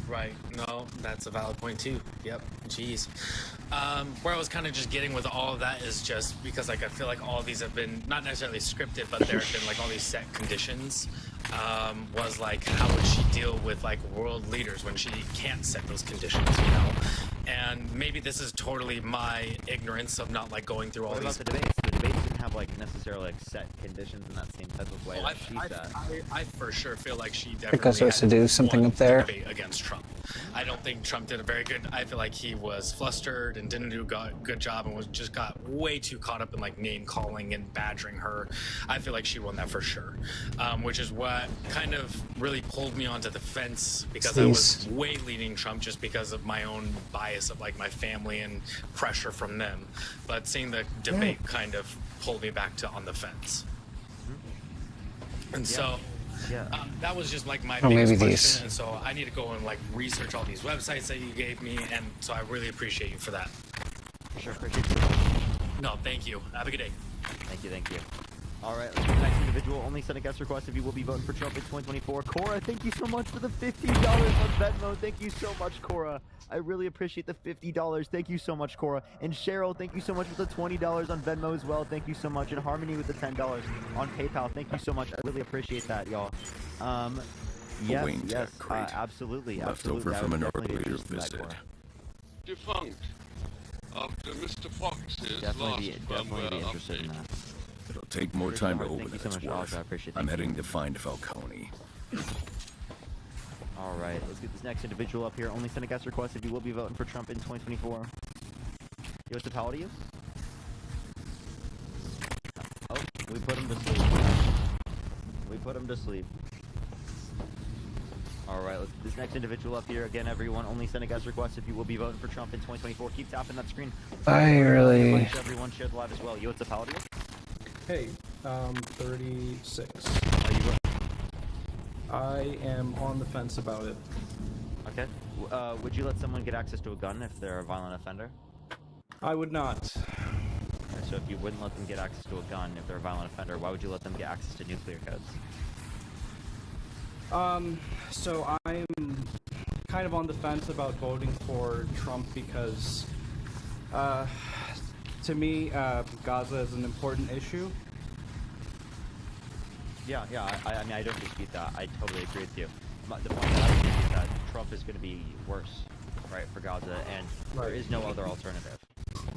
Right. No, that's a valid point too. Yep. Jeez. Where I was kind of just getting with all of that is just because like I feel like all of these have been not necessarily scripted, but there have been like all these set conditions. Was like how would she deal with like world leaders when she can't set those conditions, you know? And maybe this is totally my ignorance of not like going through all these. What about the debates? The debates didn't have like necessarily like set conditions in that same type of way. I for sure feel like she definitely because it was to do something up there against Trump. I don't think Trump did a very good. I feel like he was flustered and didn't do a good job and got way too caught up in like name calling and badgering her. I feel like she won that for sure, which is what kind of really pulled me onto the fence because I was way leaning Trump just because of my own bias of like my family and pressure from them. But seeing the debate kind of pulled me back to on the fence. And so that was just like my biggest question. And so I need to go and like research all these websites that you gave me. And so I really appreciate you for that. Sure. No, thank you. Have a good day. Thank you. All right, let's get the next individual. Only send a guest request if you will be voting for Trump in 2024. Cora, thank you so much for the $50 on Venmo. Thank you so much, Cora. I really appreciate the $50. Thank you so much, Cora. And Cheryl, thank you so much for the $20 on Venmo as well. Thank you so much. And Harmony with the $10 on PayPal. Thank you so much. I really appreciate that, y'all. Yes, absolutely. Left over from an earlier visit. Defunct. After Mr. Fox's definitely be interested in that. It'll take more time to open than it's worth. I'm heading to find Falcone. All right, let's get this next individual up here. Only send a guest request if you will be voting for Trump in 2024. What's the power to you? Oh, we put him to sleep. All right, let's get this next individual up here. Again, everyone, only send a guest request if you will be voting for Trump in 2024. Keep tapping that screen. Everyone share the live as well. What's the power to you? Hey, 36. Are you? I am on the fence about it. Okay. Would you let someone get access to a gun if they're a violent offender? I would not. Okay, so if you wouldn't let them get access to a gun if they're a violent offender, why would you let them get access to nuclear codes? So I'm kind of on the fence about voting for Trump because, to me, Gaza is an important issue. Yeah, I mean, I don't dispute that. I totally agree with you. The point that I make is that Trump is going to be worse, right, for Gaza, and there is no other alternative,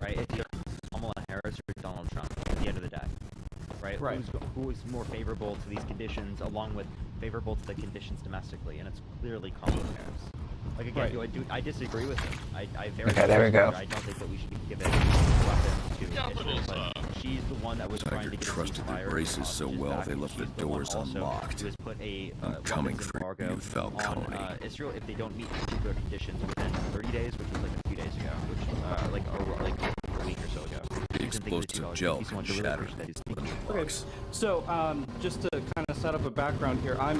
right? It's either Kamala Harris or Donald Trump at the end of the day, right? Who is more favorable to these conditions, along with favorable to the conditions domestically, and it's clearly Kamala Harris. Like again, I disagree with him. There we go. I don't think that we should be given weapons to Israel, but she's the one that was trying to get trusted the braces so well they left the doors unlocked. Who has put a coming for embargo you, Falcone. on Israel if they don't meet particular conditions within 30 days, which was like a few days ago, which like a week or so ago. The explosive gel shattered. Okay, so just to kind of set up a background here, I'm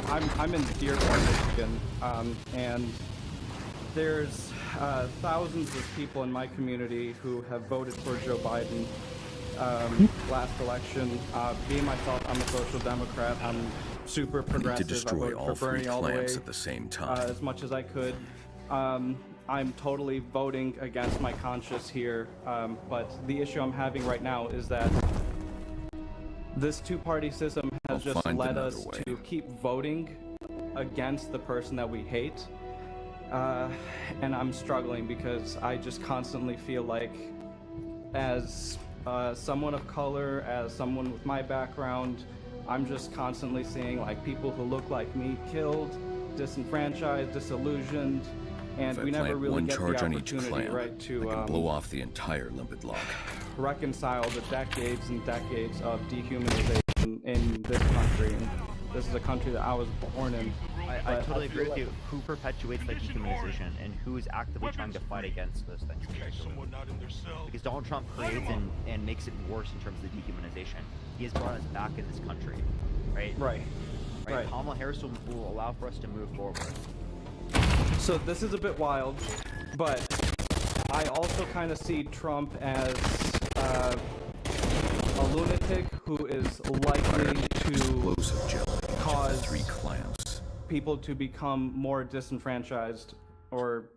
in Dearborn, Michigan, and there's thousands of people in my community who have voted for Joe Biden last election. Me myself, I'm a social democrat. I'm super progressive. To destroy I voted all for Bernie three all the way, clans at the same time. as much as I could. I'm totally voting against my conscience here, but the issue I'm having right now is that this two-party system has just led us to keep voting against the person that we hate, and I'm struggling because I just constantly feel like, as someone of color, as someone with my background, I'm just constantly seeing like people who look like me killed, disenfranchised, disillusioned, and we never really get the opportunity, right, to blow off the entire limpid log. reconcile the decades and decades of dehumanization in this country. And this is a country that I was born in. I totally agree with you. Who perpetuates the dehumanization and who is actively trying to fight against those things? Because Donald Trump creates and makes it worse in terms of the dehumanization. He has brought us back in this country, right? Right. Kamala Harris will allow for us to move forward. So this is a bit wild, but I also kind of see Trump as a lunatic who is likely to cause people to become more disenfranchised, or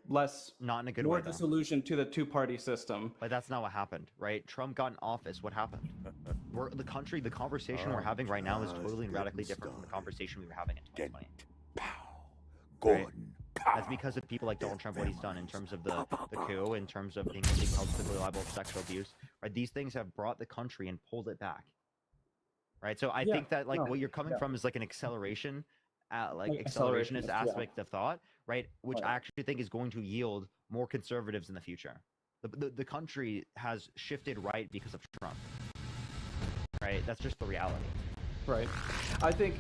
less, not in a good more way, though. disillusioned to the two-party system. But that's not what happened, right? Trump got in office. What happened? The conversation we're having right now is totally and radically different from the conversation we were having in 2020. Right? That's because of people like Donald Trump, what he's done in terms of the coup, in terms of being publicly liable for sexual abuse. Right? These things have brought the country and pulled it back. Right? So I think that what you're coming from is like an acceleration, accelerationist aspect of thought, right? Which I actually think is going to yield more conservatives in the future. The country has shifted right because of Trump. Right? That's just the reality. Right. I think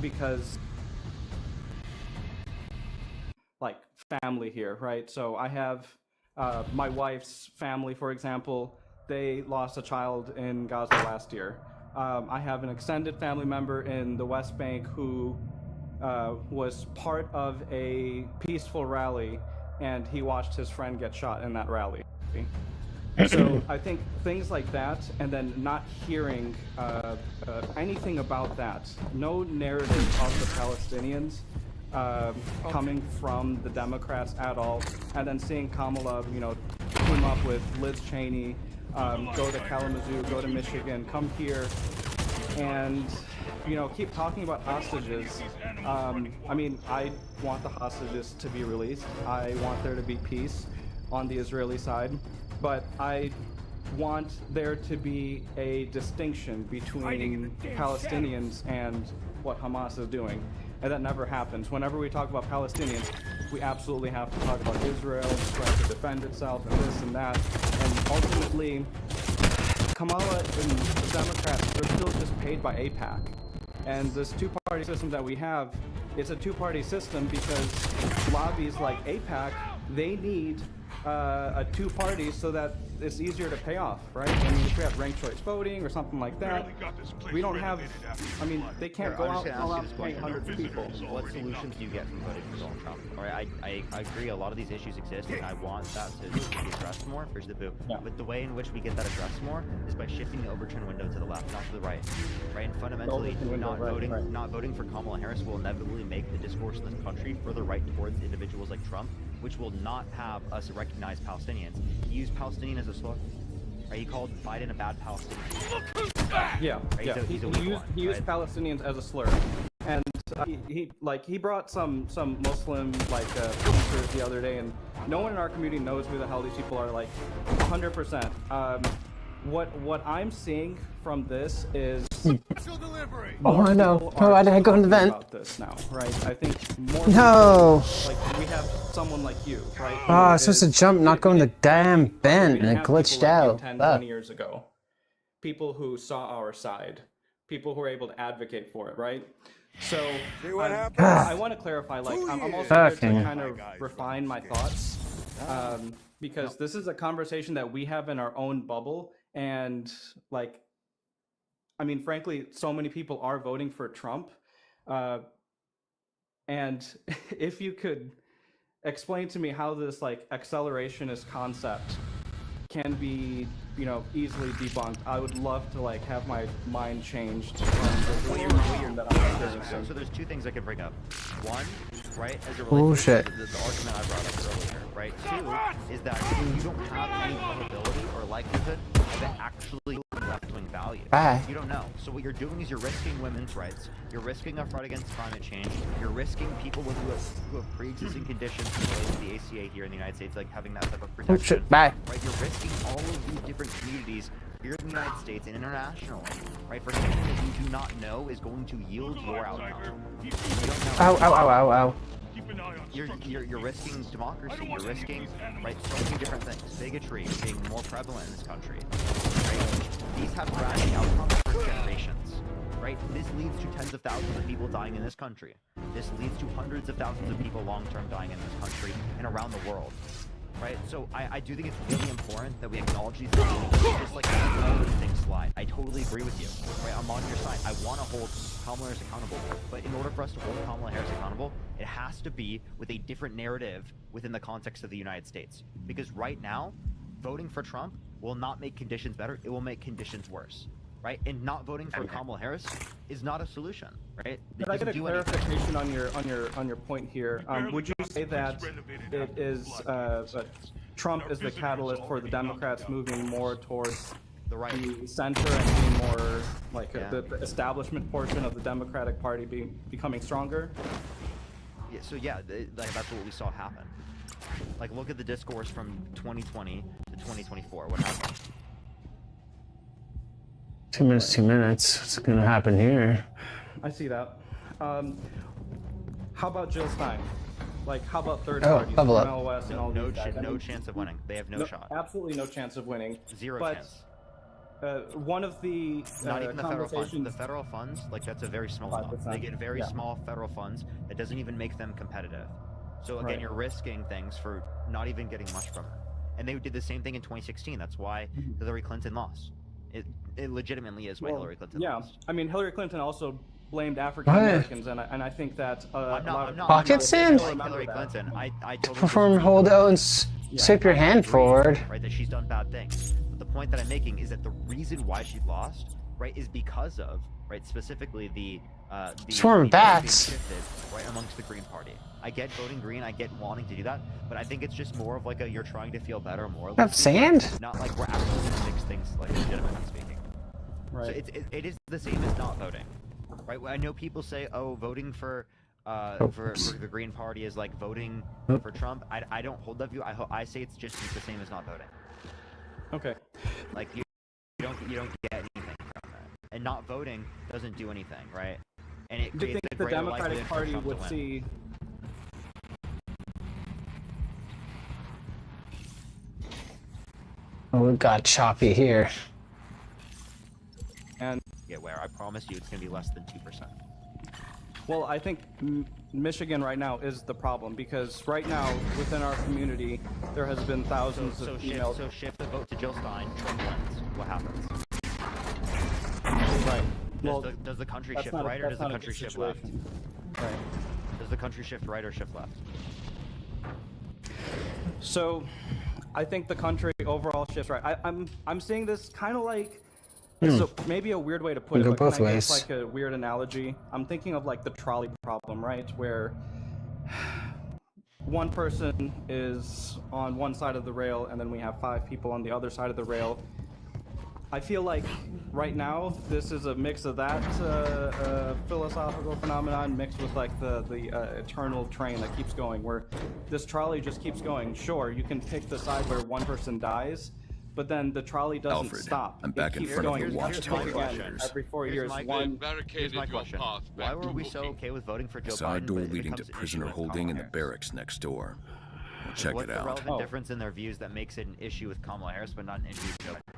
because like family here, right? So I have my wife's family, for example. They lost a child in Gaza last year. I have an extended family member in the West Bank who was part of a peaceful rally, and he watched his friend get shot in that rally. So I think things like that, and then not hearing anything about that, no narrative of the Palestinians coming from the Democrats at all, and then seeing Kamala, team up with Liz Cheney, go to Kalamazoo, go to Michigan, come here, and keep talking about hostages. I mean, I want the hostages to be released. I want there to be peace on the Israeli side. But I want there to be a distinction between Palestinians and what Hamas is doing. And that never happens. Whenever we talk about Palestinians, we absolutely have to talk about Israel trying to defend itself and this and that. And ultimately, Kamala and the Democrats, they're still just paid by AIPAC. And this two-party system that we have, it's a two-party system because lobbies like AIPAC, they need a two-party so that it's easier to pay off, right? I mean, if we have ranked choice voting or something like that, we don't have, I mean, they can't go out and all out pay hundreds of people. What solutions do you get from voting for Donald Trump? All right, I agree, a lot of these issues exist, and I want that to be addressed more, but the way in which we get that addressed more is by shifting the overturn window to the left, not to the right, right? And fundamentally, not voting for Kamala Harris will inevitably make the discourse in this country further right towards individuals like Trump, which will not have us recognize Palestinians. He used Palestinian as a slur. Right? He called Biden a bad Palestinian. Yeah, right? yeah. So He used Palestinians as a slur, and he brought some Muslim speakers the other day, and no one in our community knows who the hell these people are. 100%. What I'm seeing from this is oh no! Oh, I didn't go in the vent. About this now, right? I think more. No. We have someone like you, right? Oh, I was supposed to jump, not go in the damn vent, and it glitched out. 20 years ago, people who saw our side, people who were able to advocate for it, right? So I want to clarify. I'm also here to kind of refine my thoughts, because this is a conversation that we have in our own bubble, and I mean, frankly, so many people are voting for Trump. And if you could explain to me how this like accelerationist concept can be, you know, easily debunked, I would love to like have my mind changed from the weird that I'm experiencing. So there's two things I could bring up. One, right, as it Oh, relates shit. to the argument I brought up earlier, right? Two is that you don't have any probability or likelihood of it actually left-wing values. You don't know. So what you're doing is you're risking women's rights. You're risking a fight against climate change. You're risking people who have pre-existing conditions related to the ACA here in the United States, like having that type of protection. Oh shit, bye. Right? You're risking all of these different communities here in the United States and internationally, right? For something that you do not know is going to yield your outcome. You don't know. Ow, ow, ow, ow, ow. You're risking democracy. You're risking, right, so many different things. Bigotry being more prevalent in this country. Right? These have tragic outcomes for generations. Right? This leads to tens of thousands of people dying in this country. This leads to hundreds of thousands of people long-term dying in this country and around the world. Right? So I do think it's really important that we acknowledge these things, just like all these things slide. I totally agree with you. Right? I'm on your side. I want to hold Kamala Harris accountable. But in order for us to hold Kamala Harris accountable, it has to be with a different narrative within the context of the United States. Because right now, voting for Trump will not make conditions better. It will make conditions worse. Right? And not voting for Kamala Harris is not a solution, right? Could I get a clarification on your point here? Would you say that it is Trump is the catalyst for the Democrats moving more towards the center and being more like the establishment portion of the Democratic Party becoming stronger? Yeah. So yeah, that's what we saw happen. Like, look at the discourse from 2020 to 2024. What happened? 2 minutes, 2 minutes. What's gonna happen here? I see that. How about Jill Stein? Like, how about third parties, MLOS, and all these guys? No chance of winning. They have no shot. Absolutely no chance of winning. Zero chance. One of the not even the federal funds. The federal funds, like, that's a very small amount. They get very small federal funds. It doesn't even make them competitive. So again, you're risking things for not even getting much from it. And they did the same thing in 2016. That's why Hillary Clinton lost. It legitimately is why Hillary Clinton lost. I mean, Hillary Clinton also blamed African Americans, and I think that I'm not pocket sand. Hillary Clinton. I totally perform, hold out, and sweep your hand forward. Right, that she's done bad things. But the point that I'm making is that the reason why she lost, right, is because of, right, specifically the swarm bats shifted, right, amongst the Green Party. I get voting Green, I get wanting to do that, but I think it's just more of like a you're trying to feel better more. Have sand? Not like we're actually going to fix things, like, legitimately speaking. Right. So it is the same as not voting, right? I know people say, oh, voting for the Green Party is like voting for Trump. I don't hold that view. I say it's just the same as not voting. Okay. Like you don't get anything from that, and not voting doesn't do anything, right? And it do you think the Democratic Party would see? Oh, it got choppy here. And get where I promise you it's going to be less than 2%. Well, I think Michigan right now is the problem, because right now within our community there has been thousands of emails. So shift the vote to Jill Stein. Trump wins. What happens? Right. Does the country shift right, or does the country shift left? Right. Does the country shift right or shift left? So, I think the country overall shifts right. I'm seeing this kind of like. So maybe a weird way to put it, go but both can I ways. guess like a weird analogy? I'm thinking of like the trolley problem, right? Where one person is on one side of the rail and then we have 5 people on the other side of the rail. I feel like right now this is a mix of that philosophical phenomenon mixed with like the eternal train that keeps going, where this trolley just keeps going. Sure, you can pick the side where one person dies, but then the trolley doesn't stop. I'm back in front of your watchtower. Every 4 years, Here's my question. Why were we so okay with voting for Joe Biden? Side door leading to prisoner holding in the barracks next door. Check What's it out. What's the relevant difference in their views that makes it an issue with Kamala Harris, but not an issue with Joe Biden?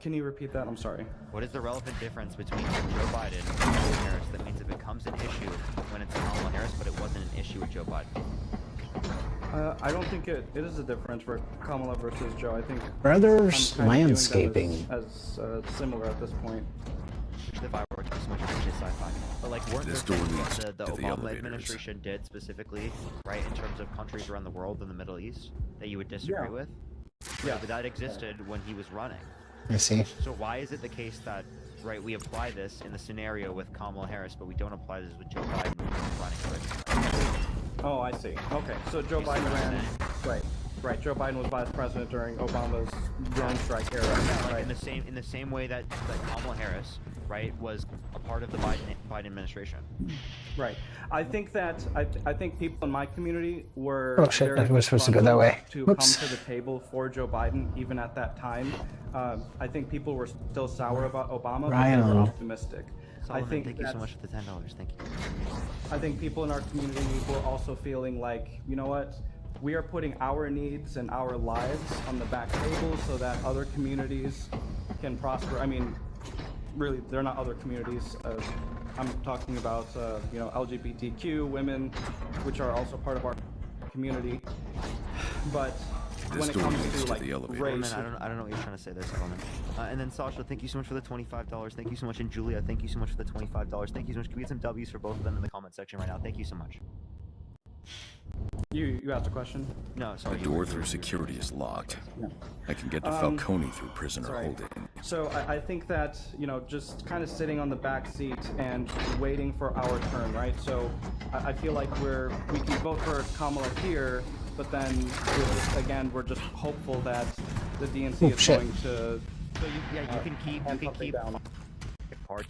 Can you repeat that? I'm sorry. What is the relevant difference between Joe Biden and Kamala Harris that means it becomes an issue when it's Kamala Harris, but it wasn't an issue with Joe Biden? I don't think it is a difference for Kamala versus Joe. I think Brothers I'm kind of viewing landscaping them as similar at this point. If I were to so much sci-fi, but like weren't This there door things leads that the to the Obama elevators. administration did specifically, right, in terms of countries around the world in the Middle East that you would disagree with? Yeah, but that existed when he was running. I see. So why is it the case that, right, we apply this in the scenario with Kamala Harris, but we don't apply this with Joe Biden when he's running for? Oh, I see. Okay, so Joe Biden ran. Right. Joe Biden was vice president during Obama's drone strike era. Yeah, like right. in the same way that Kamala Harris, right, was a part of the Biden administration. Right. I think that I think people in my community were Oh shit! I was supposed to go that way. to Whoops. come to the table for Joe Biden even at that time. I think people were still sour about Obama, but they were optimistic. Solomon, I think thank you so much for the $10. Thank you. I think people in our community were also feeling like, you know what, we are putting our needs and our lives on the back table so that other communities can prosper. I mean, really, they're not other communities. I'm talking about, you know, LGBTQ women, which are also part of our community. But when it comes to like race, I don't know what you're trying to say there, Solomon. And then Sasha, thank you so much for the $25. Thank you so much, and Julia, thank you so much for the $25. Thank you so much. Can we get some W's for both of them in the comment section right now? Thank you so much. You asked a question? No, sorry. The door through security is locked. I can get to Falcone through prisoner holding. So I think that, you know, just kind of sitting on the back seat and waiting for our turn, right? So I feel like we can vote for Kamala here, but then we're just hopeful that the DNC is going to. So you can keep part.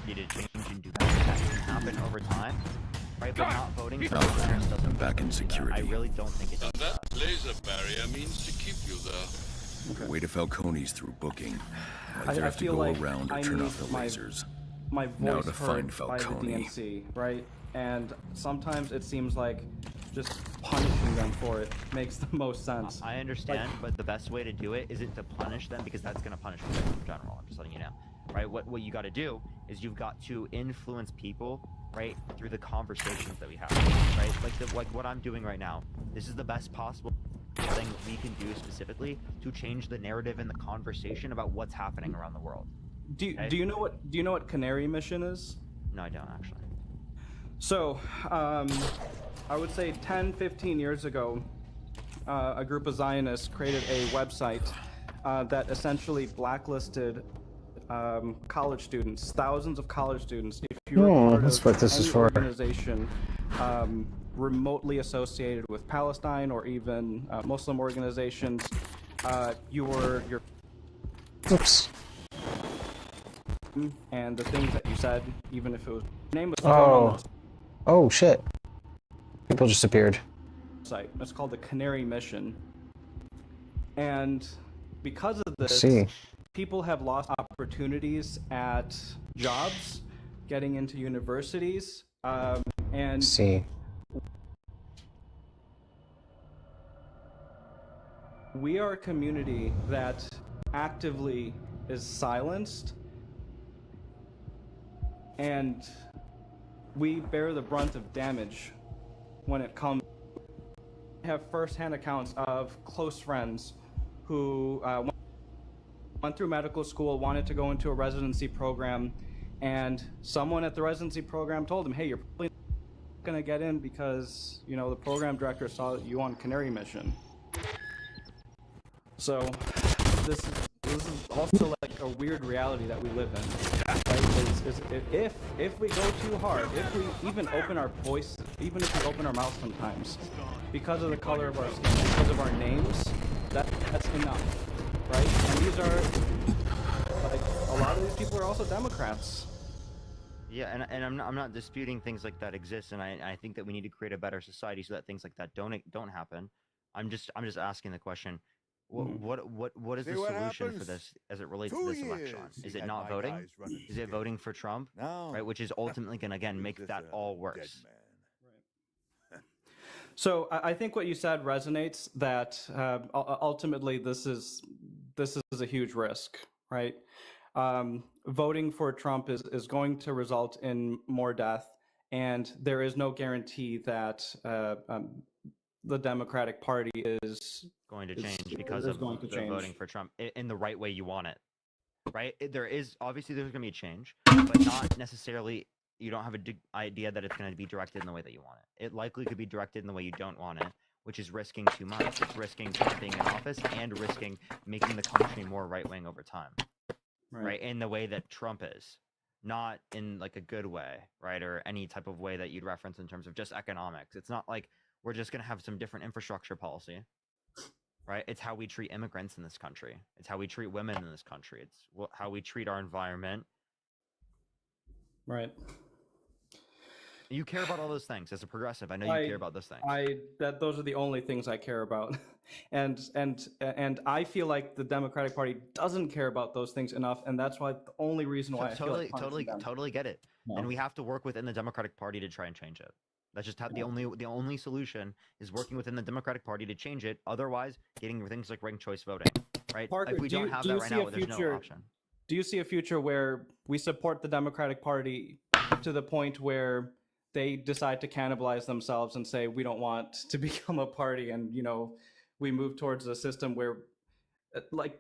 You to change and do that. That can happen over time. Right, but not voting for Harris doesn't. I'm back in security. I really don't think it does. That laser barrier means to keep you there. The way to Falcone's through booking. I I either have to feel go like around or I turn need off the lasers. my Now voice to heard find by the Falcone. DNC, right? And sometimes it seems like just punishing them for it makes the most sense. I understand, but the best way to do it isn't to punish them, because that's going to punish people in general. I'm just letting you know. Right? What you got to do is you've got to influence people, right, through the conversations that we have, right? Like what I'm doing right now. This is the best possible thing we can do specifically to change the narrative and the conversation about what's happening around the world. Do you know what Canary Mission is? No, I don't actually. So, I would say 10, 15 years ago, a group of Zionists created a website that essentially blacklisted college students, thousands of college students. If you're part that's what this is for. Organization remotely associated with Palestine or even Muslim organizations, your Oops. and the things that you said, even if it was name was oh shit! People just appeared. Site. It's called the Canary Mission, and because of this, people have lost opportunities at jobs, getting into universities, and we are a community that actively is silenced, and we bear the brunt of damage when it comes. I have first-hand accounts of close friends who went through medical school, wanted to go into a residency program, and someone at the residency program told them, hey, you're probably not going to get in because, you know, the program director saw you on Canary Mission. So this is also like a weird reality that we live in. Right? If we go too hard, if we even open our voice, even if we open our mouth sometimes, because of the color of our skin, because of our names, that's enough, right? And these are, like, a lot of these people are also Democrats. Yeah, and I'm not disputing things like that exist, and I think that we need to create a better society so that things like that don't happen. I'm just asking the question. What is the solution for this as it relates to this election? Is it not voting? Is it voting for Trump? Right, which is ultimately going to again make that all worse. So I think what you said resonates. That ultimately this is a huge risk, right? Voting for Trump is going to result in more death, and there is no guarantee that the Democratic Party is going to change because of the voting for Trump in the right way you want it. Right? There's going to be a change, but not necessarily. You don't have an idea that it's going to be directed in the way that you want it. It likely could be directed in the way you don't want it, which is risking too much. It's risking Trump being in office and risking making the country more right-wing over time. Right? In the way that Trump is. Not in like a good way, right? Or any type of way that you'd reference in terms of just economics. It's not like we're just going to have some different infrastructure policy. Right? It's how we treat immigrants in this country. It's how we treat women in this country. It's how we treat our environment. Right. You care about all those things as a progressive. I know you care about those things. Those are the only things I care about, and I feel like the Democratic Party doesn't care about those things enough, and that's why the only reason why I totally get it. No. And we have to work within the Democratic Party to try and change it. That's just how the only solution is working within the Democratic Party to change it. Otherwise, getting things like ranked choice voting, right? Parker, if we don't have that right now, there's no option. Do you see a future where we support the Democratic Party to the point where they decide to cannibalize themselves and say we don't want to become a party, and we move towards a system where, like,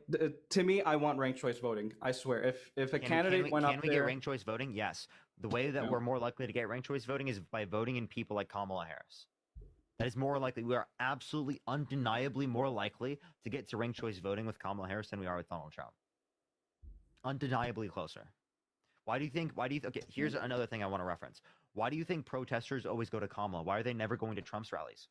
to me, I want ranked choice voting. I swear, if a candidate went up there, can we get ranked choice voting? Yes. The way that we're more likely to get ranked choice voting is by voting in people like Kamala Harris. That is more likely. We are absolutely, undeniably more likely to get to ranked choice voting with Kamala Harris than we are with Donald Trump. Undeniably closer. Why do you think? Okay, here's another thing I want to reference. Why do you think protesters always go to Kamala? Why are they never going to Trump's rallies?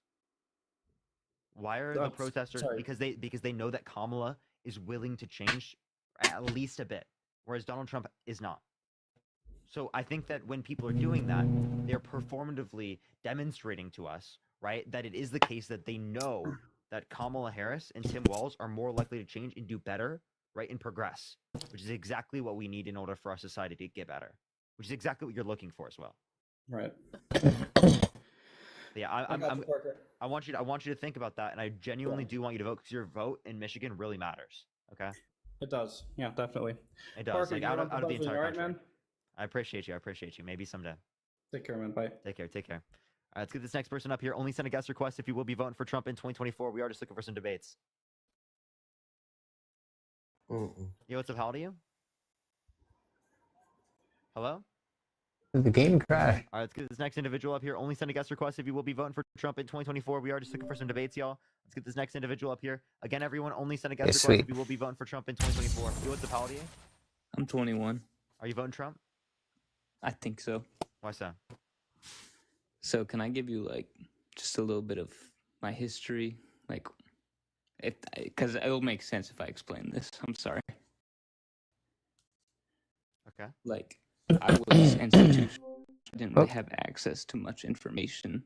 Why are the protesters? Because they know that Kamala is willing to change at least a bit, whereas Donald Trump is not. So I think that when people are doing that, they're performatively demonstrating to us, right, that it is the case that they know that Kamala Harris and Tim Walz are more likely to change and do better, right, and progress, which is exactly what we need in order for our society to get better, which is exactly what you're looking for as well. Right. Yeah, I want you to think about that, and I genuinely do want you to vote, because your vote in Michigan really matters. Okay. It does. Yeah, definitely. It does. Parker, like out of the entire country. Man? I appreciate you. Maybe someday. Take care, man. Bye. Take care. All right, let's get this next person up here. Only send a guest request if you will be voting for Trump in 2024. We are just looking for some debates. Yo, what's up? How old are you? Hello? The game crashed. All right, let's get this next individual up here. Only send a guest request if you will be voting for Trump in 2024. We are just looking for some debates, y'all. Let's get this next individual up here. Again, everyone, only send a guest request if you will be voting for Trump in 2024. Yo, what's up? How old are you? I'm 21. Are you voting Trump? I think so. Why so? So can I give you like just a little bit of my history, like, because it will make sense if I explain this. I'm sorry. Okay. Like, I was institutional. I didn't really have access to much information,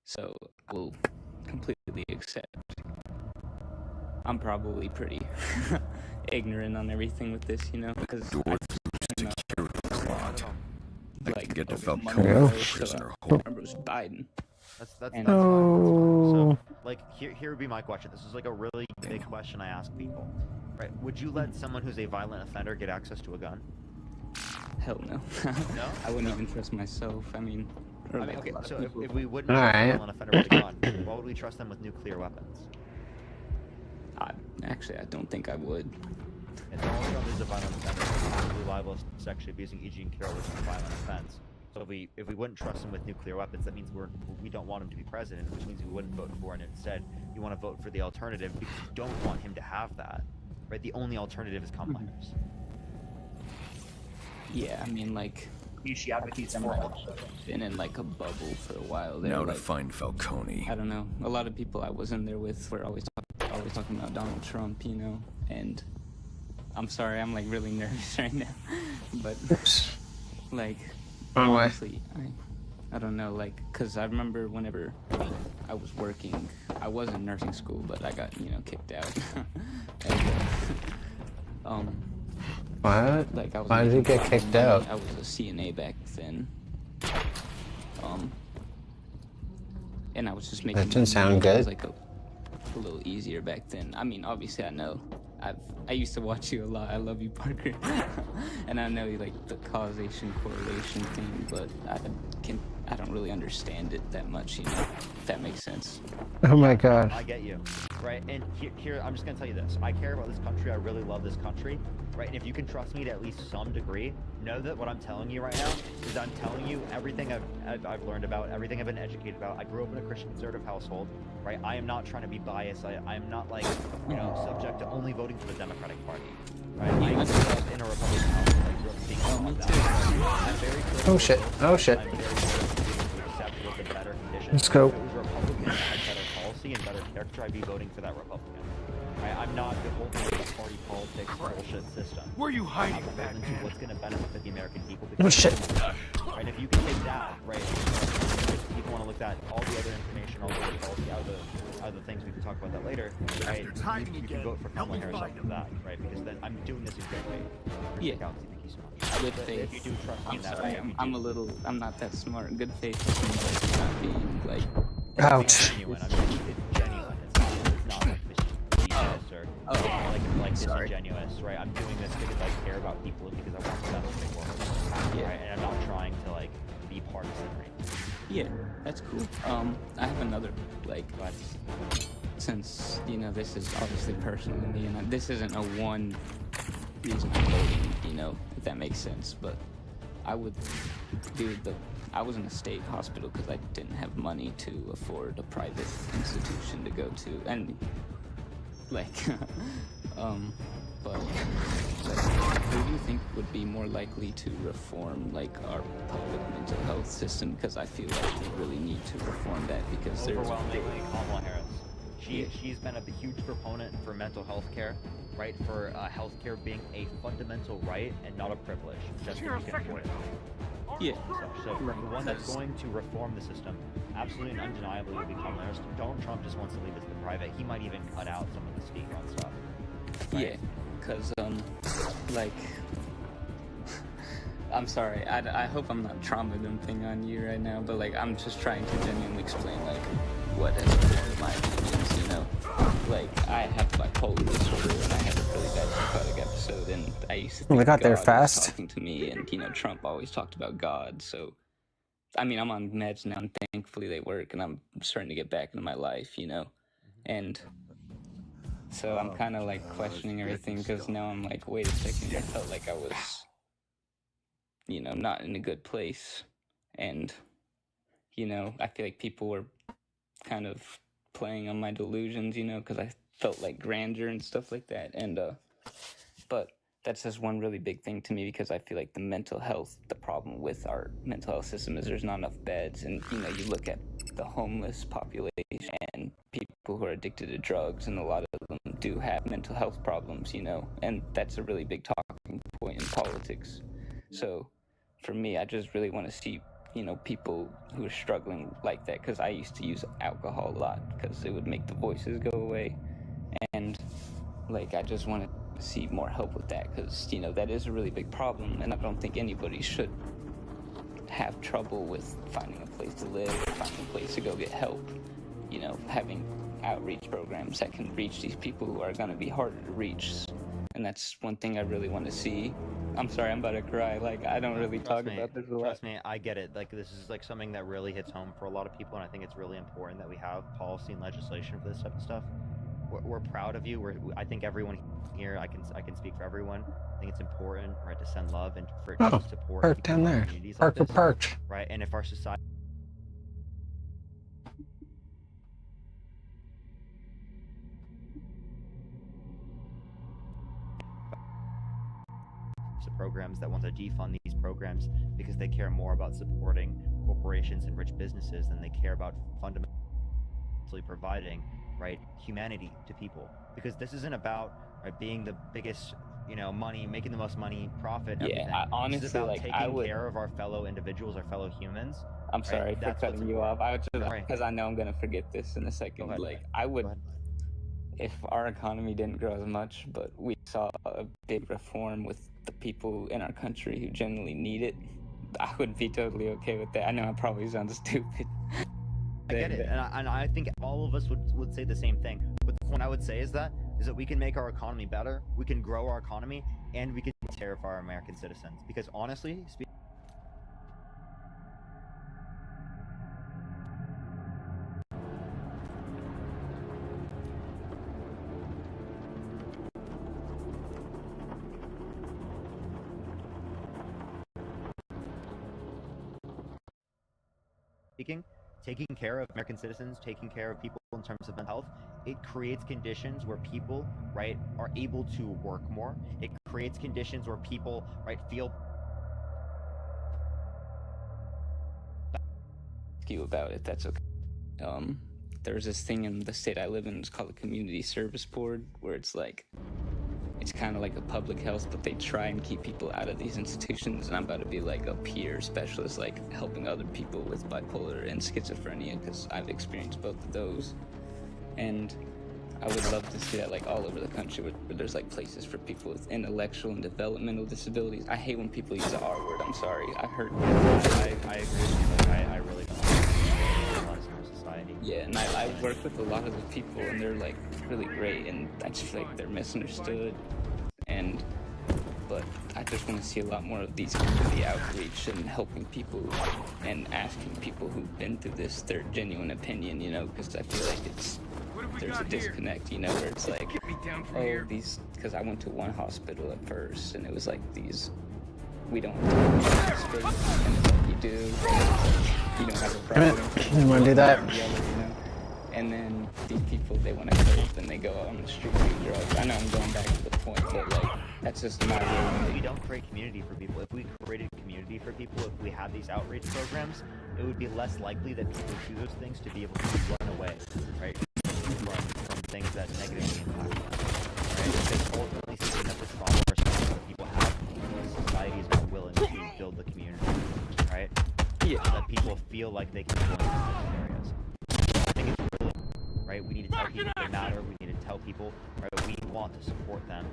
so I will completely accept. I'm probably pretty ignorant on everything with this, because like get to Falcone, so I remember it was Biden. That's fine. So, like, here would be my question. This is like a really big question I ask people. Right? Would you let someone who's a violent offender get access to a gun? Hell no. No? I wouldn't even trust myself. Okay, so if we wouldn't trust a violent offender with a gun, why would we trust them with nuclear weapons? I don't think I would. And Donald Trump is a violent offender. He's liable to sexually abusing E.G. and Carroll, which is a violent offense. So if we wouldn't trust him with nuclear weapons, that means we don't want him to be president, which means we wouldn't vote for him. Instead, you want to vote for the alternative because you don't want him to have that. Right? The only alternative is Kamala Harris. Yeah, I mean, like, been in like a bubble for a while there. Now to find Falcone. I don't know. A lot of people I was in there with were always talking about Donald Trump, and I'm sorry, I'm like really nervous right now. But like, honestly, I don't know, like, cause I remember whenever I was working, I was in nursing school, but I got kicked out. And, what? Like, Why did you get kicked out? I was a CNA back then. And I was just making. That didn't sound good. It was like a little easier back then. I mean, obviously, I know. I used to watch you a lot. I love you, Parker. And I know like the causation correlation thing, but I don't really understand it that much, you know, if that makes sense. Oh my god. I get you, right? And here, I'm just gonna tell you this. I care about this country. I really love this country, right? And if you can trust me to at least some degree, know that what I'm telling you right now is I'm telling you everything I've learned about, everything I've been educated about. I grew up in a Christian conservative household, right? I am not trying to be biased. I'm not like, you know, subject to only voting for the Democratic Party, right? I grew up in a Republican household. I grew up being like that. I'm very Oh shit. Oh shit. Let's go. If it was a Republican that had better policy and better character, I'd be voting for that Republican. Right? I'm not beholden to the party politics bullshit system. Where are you hiding, I'm beholden to what's going to benefit the American people. Oh shit. Right? If you can take that, right? If people want to look at all the other information, all the other policy, other things, we can talk about that later. Right? You can vote for Kamala Harris after that, right? Because then I'm doing this in good faith. Yeah. Thank you so much. Good faith. If you do trust me in that sorry, way, I'm not that smart. Good faith is not being like. Ouch. It's genuine. I mean, it's genuine. It's not like mischievous or like disingenuous, right? I'm doing this because I care about people and because I want the best for the world, right? And I'm not trying to like be partisan, right? Yeah, that's cool. I have another since you know this is obviously personal to me, and this isn't a one reason I'm voting, you know, if that makes sense. But I would do I was in a state hospital because I didn't have money to afford a private institution to go to, and like, but who do you think would be more likely to reform like our public mental health system? Because I feel like we really need to reform that because there's overwhelmingly Kamala Harris. She's been a huge proponent for mental health care, right? For healthcare being a fundamental right and not a privilege. Just so you can afford it. Yeah. So the one that's going to reform the system, absolutely and undeniably, will be Kamala Harris. Donald Trump just wants to leave it to the private. He might even cut out some of the state-run stuff. Right? Yeah, because like, I'm sorry. I hope I'm not trauma dumping on you right now, but like, I'm just trying to genuinely explain like what has been my opinions. You know, like I have bipolar disorder and I had a really bad psychotic episode, and I used to think We got God there was fast. talking to me, and you know, Trump always talked about God. So, I mean, I'm on meds now, and thankfully they work, and I'm starting to get back into my life. You know, and so I'm kind of like questioning everything because now I'm like, wait a second, I felt like I was, you know, not in a good place, and you know, I feel like people were kind of playing on my delusions, you know, because I felt like grandeur and stuff like that, and but that's just one really big thing to me because I feel like the problem with our mental health system is there's not enough beds, and you know, you look at the homeless population and people who are addicted to drugs, and a lot of them do have mental health problems, you know, and that's a really big talking point in politics. So for me, I just really want to see, you know, people who are struggling like that, because I used to use alcohol a lot because it would make the voices go away, and like I just want to see more help with that because, you know, that is a really big problem, and I don't think anybody should have trouble with finding a place to live, finding a place to go get help, you know, having outreach programs that can reach these people who are going to be harder to reach. And that's one thing I really want to see. I'm sorry, I'm about to cry. Like, I don't really talk about this a lot. Trust me, I get it. Like, this is like something that really hits home for a lot of people, and I think it's really important that we have policy and legislation for this type of stuff. We're proud of you. I think everyone here, I can speak for everyone. I think it's important, right, to send love and for to support park down there. Like this, Park. right? And if our society programs that want to defund these programs because they care more about supporting corporations and rich businesses than they care about fundamentally providing, right, humanity to people. Because this isn't about, right, being the biggest, you know, money, making the most money, profit. Yeah, honestly, this is about like taking care of our fellow individuals, our fellow humans. I'm sorry for cutting you off. I was just because I know I'm gonna forget this in a second. Go ahead, like I would, if our economy didn't grow as much, but we saw a big reform with the people in our country who genuinely need it, I would be totally okay with that. I know I probably sound stupid. I get it, and I think all of us would say the same thing. But what I would say is that we can make our economy better, we can grow our economy, and we can take care of our American citizens. Because honestly, taking care of American citizens, taking care of people in terms of mental health, it creates conditions where people, right, are able to work more. It creates conditions where people, right, feel you about it. That's okay. There's this thing in the state I live in. It's called a community service board, where it's like, it's kind of like a public health, but they try and keep people out of these institutions. And I'm about to be like a peer specialist, like helping other people with bipolar and schizophrenia, because I've experienced both of those. And I would love to see that like all over the country, where there's like places for people with intellectual and developmental disabilities. I hate when people use the R word. I'm sorry. I heard. I agree with you. Like, I really don't want to in society. Yeah, and I work with a lot of the people, and they're like really great, and I just feel like they're misunderstood. But I just want to see a lot more of these community outreach and helping people and asking people who've been through this their genuine opinion, you know, because I feel like there's a disconnect, you know, where it's like, oh, these, because I went to one hospital at first, and it was like these, we don't have space, and it's like, you do, you don't have a problem. You want to do that? And then these people, they want to cope, and they go out on the street and do drugs. I know I'm going back to the point, but like, that's just my way. We don't create community for people. If we created community for people, if we had these outreach programs, it would be less likely that people do those things to be able to run away, right, from things that negatively impact them, right? Because ultimately, something that's a strong response that people have, society is more willing to build the community, right? Yeah. So that people feel like they can go into those areas. I think it's really, right? We need to tell people they matter. We need to tell people, right, we want to support them.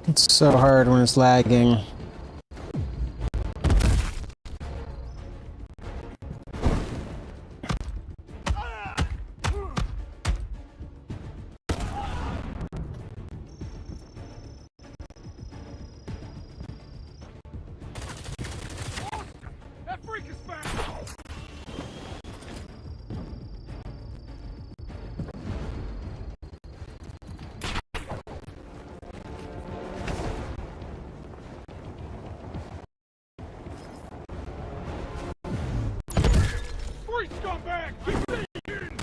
It's so hard when it's lagging. That freak is back! Freak scumbag! Keep thinking!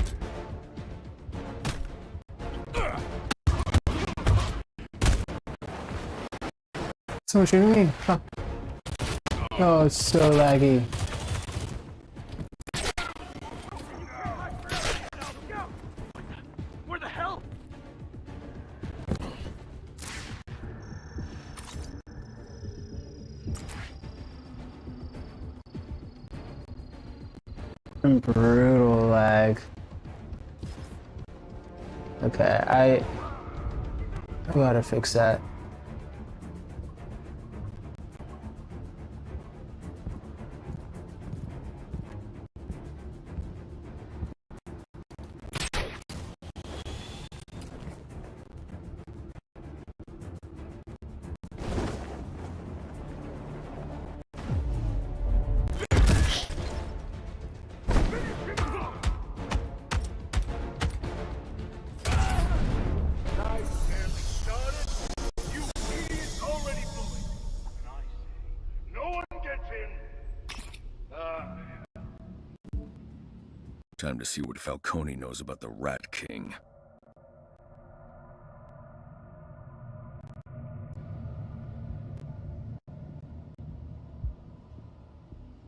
So what you mean? Huh. Oh, it's so laggy. Where the hell? Brutal lag. Okay, I gotta fix that. Time to see what Falcone knows about the Rat King.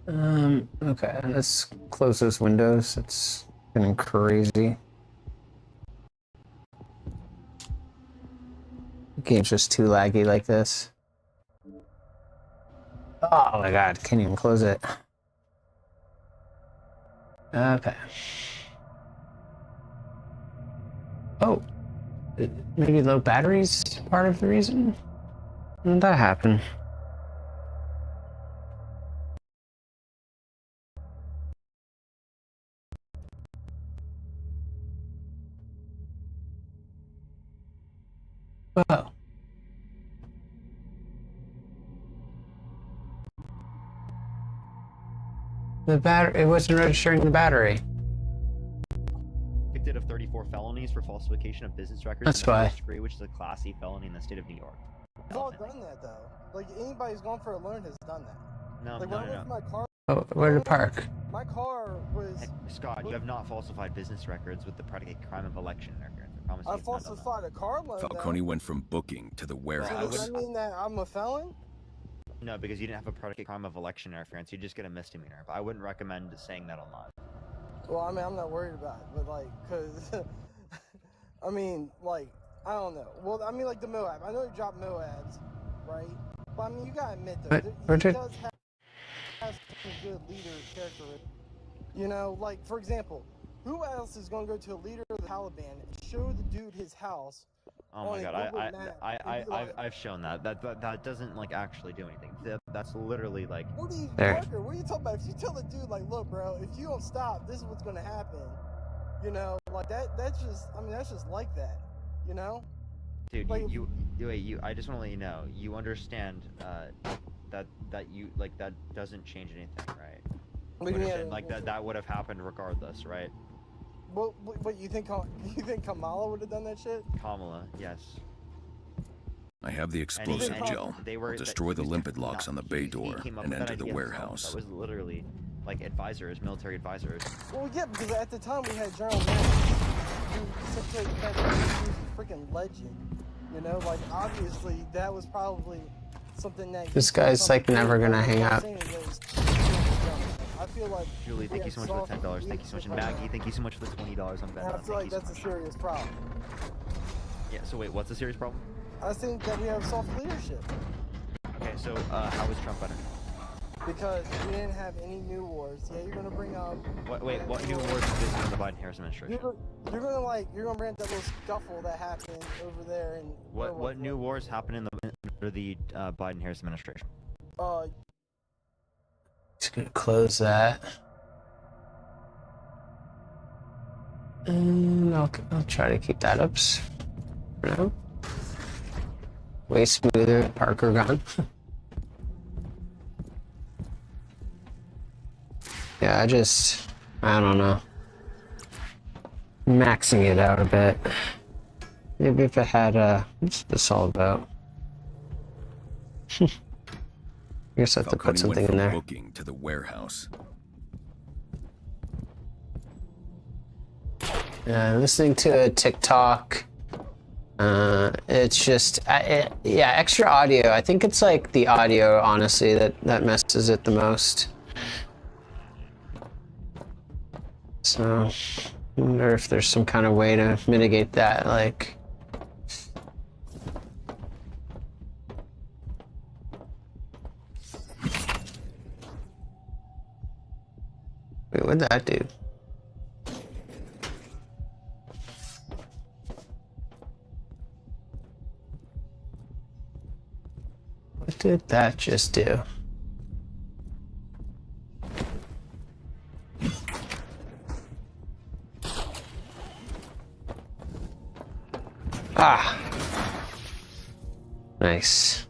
Okay, let's close those windows. It's getting crazy. The game's just too laggy like this. Oh my god, can't even close it. Okay. Oh, maybe low batteries part of the reason? When did that happen? Oh. The battery, it wasn't registering the battery. Convicted of 34 4 felonies for falsification of business records. That's in the why. first degree, which is a class C felony in the state of New York. We've all done that though. Like anybody who's gone for a loan has done that. No, like, no, when I no. left my car. Oh, where to park? My car was. Hey, Scott, you have not falsified business records with the predicate crime of election interference. I promise you. I falsified a car loan. Falcone went from booking to the warehouse. Does that mean that I'm a felon? No, because you didn't have a predicate crime of election interference. You just get a misdemeanor. But I wouldn't recommend saying that online. Well, I mean, I'm not worried about it, but like, cause, I mean, like, I don't know. Well, I mean, like the Moab. I know he dropped Moabs, right? But I mean, you gotta admit though, he does have some good leader characteristics. You know, like for example, who else is gonna go to a leader of the Taliban, show the dude his house? Oh my god, I've shown that. That doesn't like actually do anything. That's literally like. What are you, Parker? What are you talking about? If you tell the dude like, look, bro, if you don't stop, this is what's gonna happen. You know, like that's just. I mean, that's just like that. You know. Dude, like, I just want to let you know. You understand that you like that doesn't change anything, right? You understand, like that would have happened regardless, right? What you think Kamala would have done that shit? Kamala, yes. I have the explosive gel. I'll destroy the limpet locks on the bay door and enter the warehouse. That was literally like advisors, military advisors. Well, yeah, because at the time we had General Mattis, who Secretary of Defense, was a freaking legend. You know, like obviously that was probably something that. This guy's like never gonna hang out. I feel like Julie, thank you so much for the $10. Thank you so much, and Maggie, thank you so much for the $20 on that. I feel like that's a serious problem. Yeah. So wait, what's the serious problem? I think that we have soft leadership. Okay, so how is Trump better? Because we didn't have any new wars. Yeah, you're gonna bring up. What new wars is in the Biden-Harris administration? You're gonna bring up that little scuffle that happened over there and. What new wars happened under the Biden-Harris administration? Just gonna close that. And I'll try to keep that up for now. Way smoother, Parker gone. Yeah, I don't know. Maxing it out a bit. Maybe if it had, what's this all about? I guess I have to put something in there. Booking to the warehouse. Listening to a TikTok. It's just, yeah, extra audio. I think it's like the audio, honestly, that messes it the most. So, I wonder if there's some kind of way to mitigate that, like. Wait, what'd that do? What did that just do? Ah. Nice.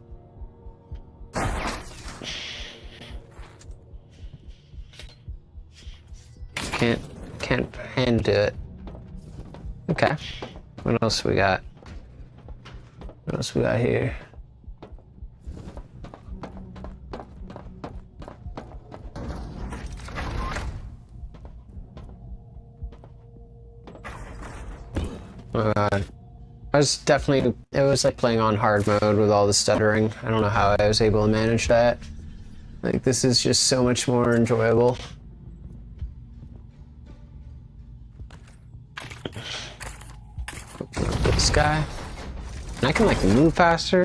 Can't hand do it. Okay. What else we got? What else we got here? Oh god. It was like playing on hard mode with all the stuttering. I don't know how I was able to manage that. Like, this is just so much more enjoyable. This guy. And I can like move faster.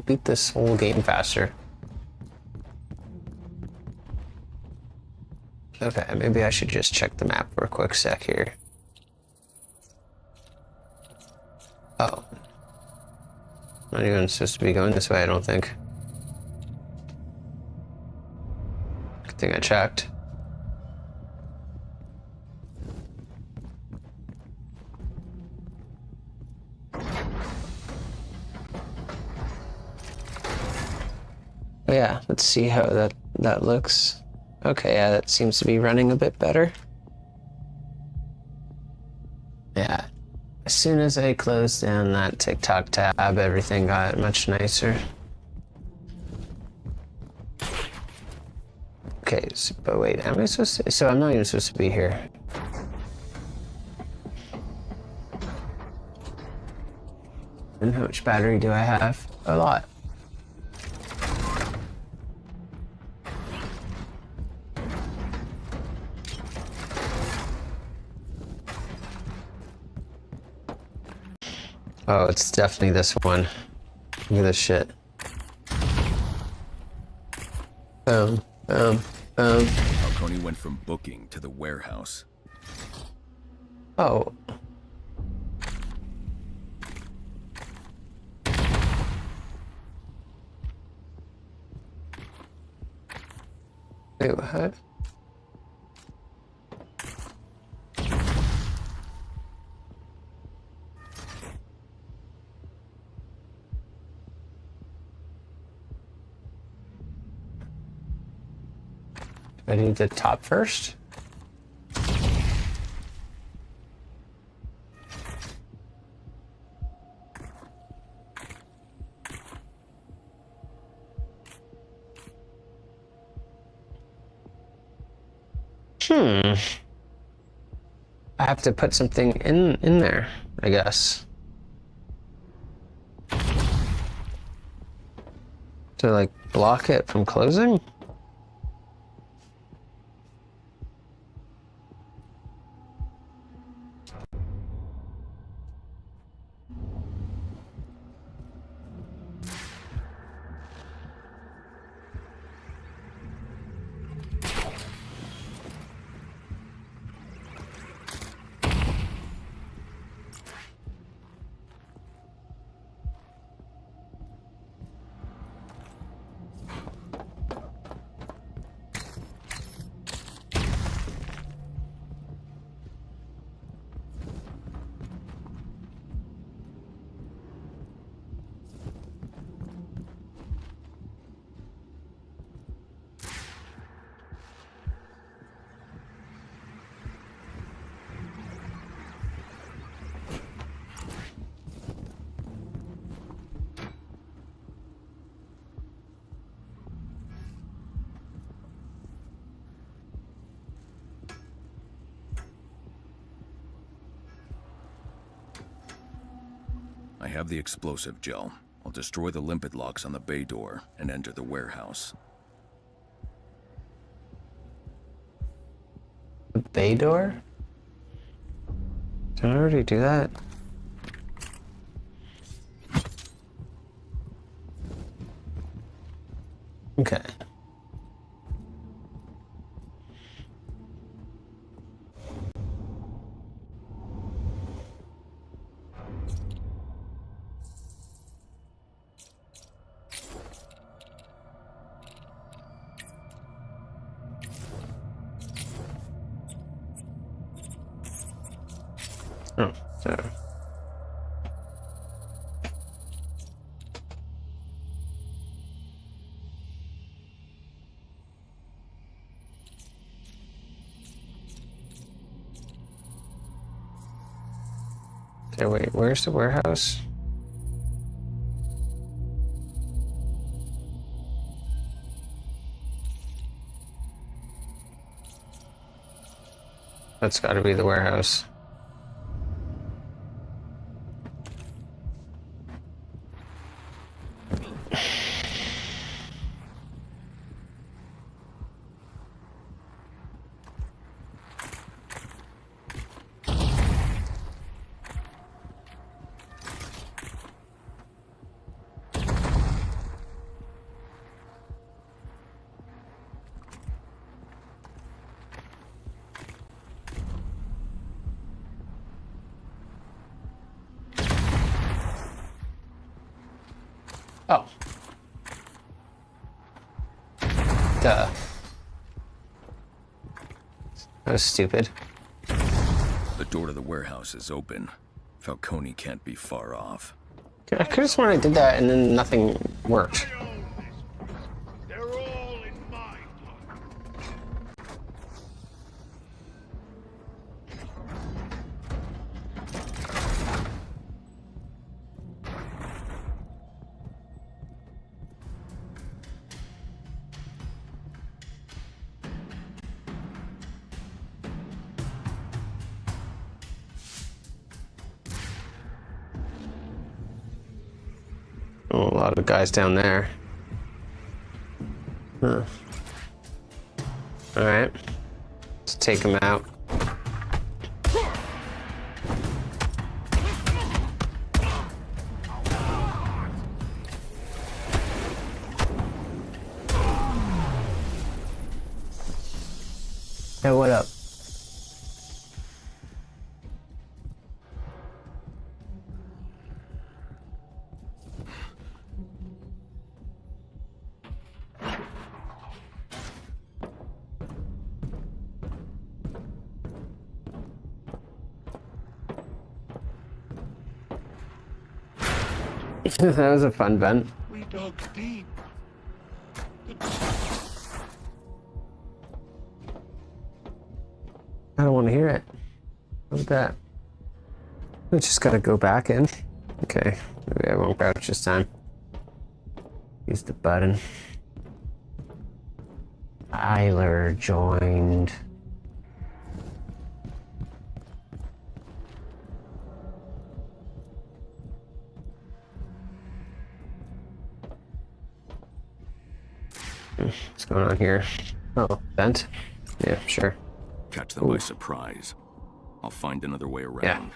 Beat this whole game faster. Okay, maybe I should just check the map for a quick sec here. Oh. Not even supposed to be going this way, I don't think. Good thing I checked. Oh yeah, let's see how that looks. Okay, yeah, that seems to be running a bit better. Yeah. As soon as I closed down that TikTok tab, everything got much nicer. Okay, so, but wait, am I supposed to? So I'm not even supposed to be here. And how much battery do I have? A lot. Oh, it's definitely this one. Look at this shit. Boom, boom, boom. Falcone went from booking to the warehouse. Oh. Wait, what? I need the top first? I have to put something in there, I guess. To like block it from closing? I have the explosive gel. I'll destroy the limpet locks on the bay door and enter the warehouse. The bay door? Did I already do that? Okay. Oh, so. Okay, wait, where's the warehouse? That's gotta be the warehouse. Oh. Duh. That was stupid. The door to the warehouse is open. Falcone can't be far off. I could have sworn I did that and then nothing worked. Oh, a lot of guys down there. Huh. Alright. Let's take them out. Hey, what up? That was a fun vent. We dug deep. I don't want to hear it. Look at that. I just gotta go back in. Okay, maybe I won't crouch this time. Use the button. Tyler joined. What's going on here? Oh, vent? Yeah, sure. Catch them by surprise. I'll find another way around. Yeah.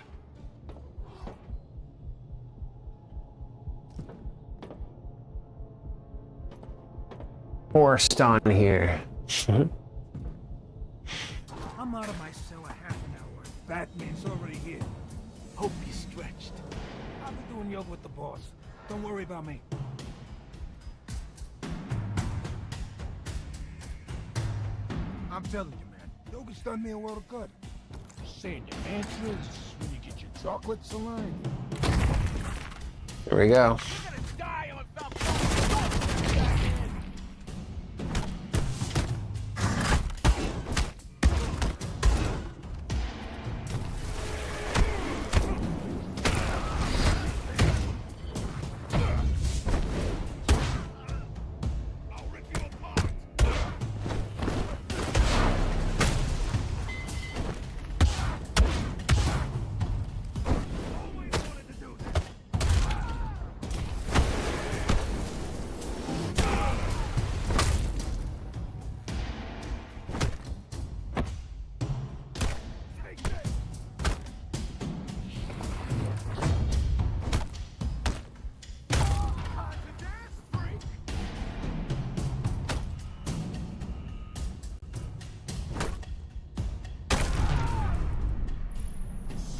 Forced on here. I'm out of my cell a half an hour. Batman's already here. Hope he's stretched. I'll be doing yoga with the boss. Don't worry about me. I'm telling you, man, yoga's done me a world of good. Saying your mantras, when you get your chocolates aligned. Here we go.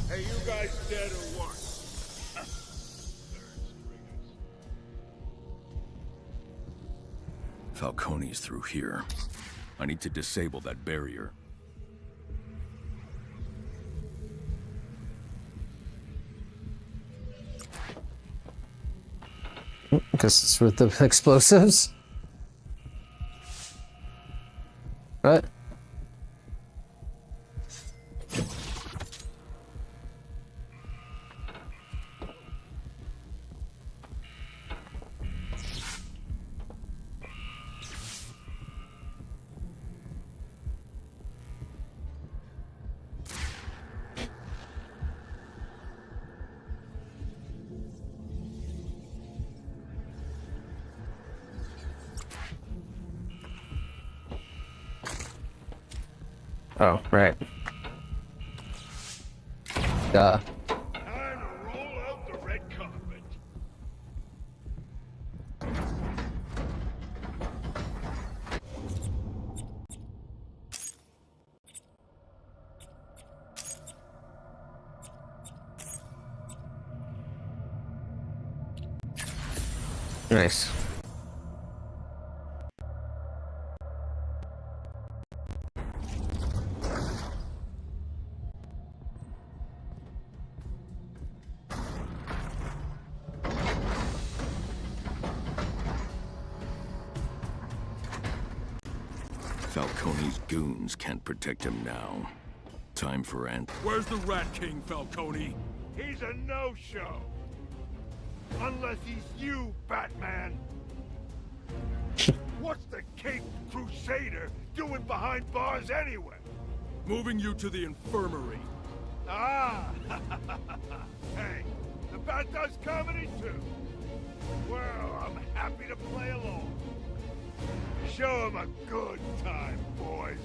Hey, you guys dead or what? Falcone's through here. I need to disable that barrier. Because it's with the explosives? What? Oh, right. Duh. Time to roll out the red carpet. Nice. Falcone's goons can't protect him now. Time for Where's the Rat King, Falcone? He's a no-show. Unless he's you, Batman. What's the Caped Crusader doing behind bars anyway? Moving you to the infirmary. Ah! Hey, the Bat does comedy too. Well, show him a good time, boys.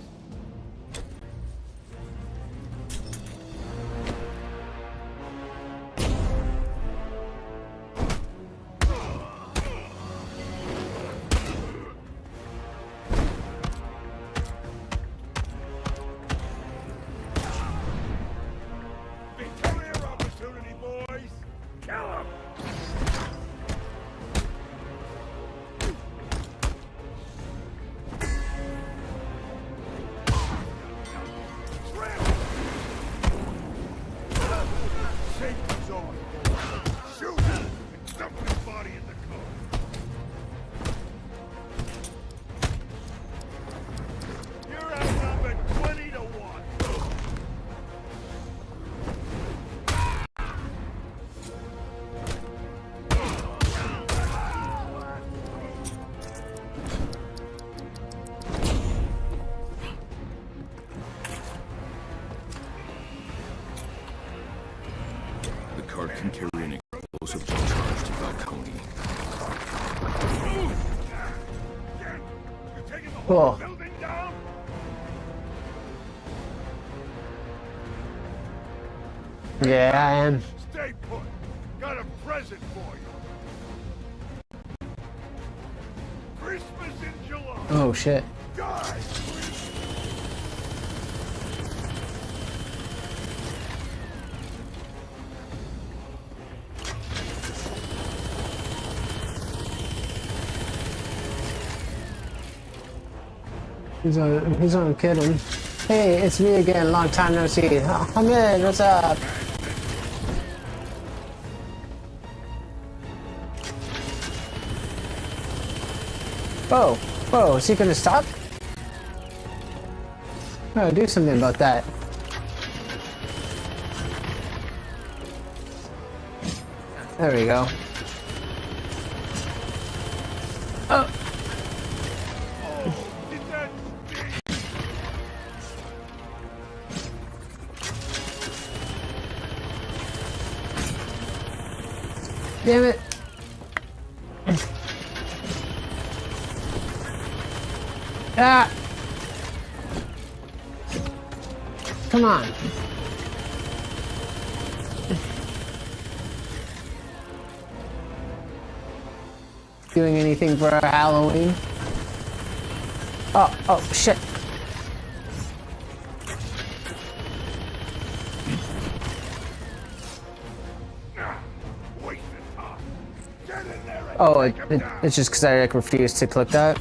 Victoria opportunity, boys. Kill him. Safety's on. Shoot him and dump his body in the car. You're outnumbered 20 to 1. The cart can carry an explosive charge to Falcone. You taking the Cool. whole building down? Yeah, I am. Stay put. Got a present for you. Christmas in July. Oh shit. Die. He's on kidding. Hey, it's me again. Long time no see. Hamid, what's up? Whoa, whoa, is he gonna stop? Oh, do something about that. There we go. Oh. Damn it. Ah. Come on. Doing anything for Halloween? Oh, shit. Oh, it's just because I refused to click that.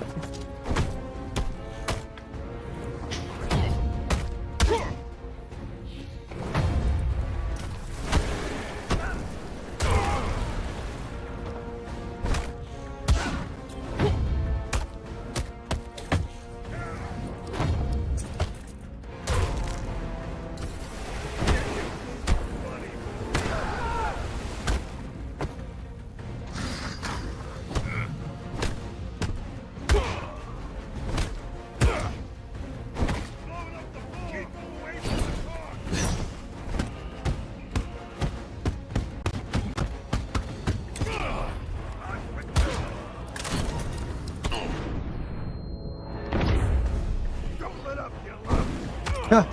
Huh.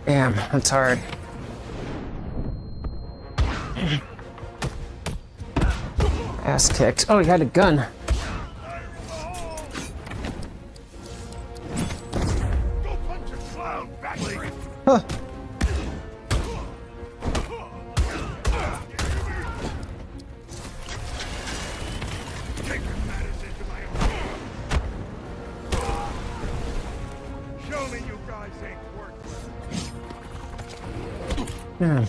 Damn, that's hard. Ass kicked. Oh, he had a gun. Yeah.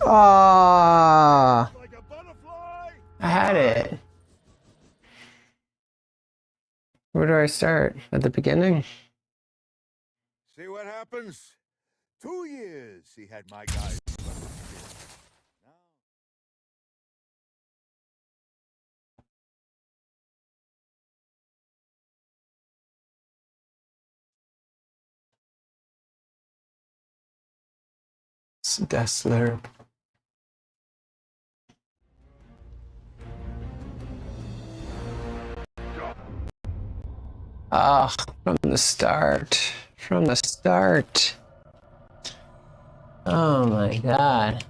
Ah, I had it. Where do I start? At the beginning? See what happens? 2 years he had my guys. It's Dessler. Ah, from the start. From the start. Oh my god.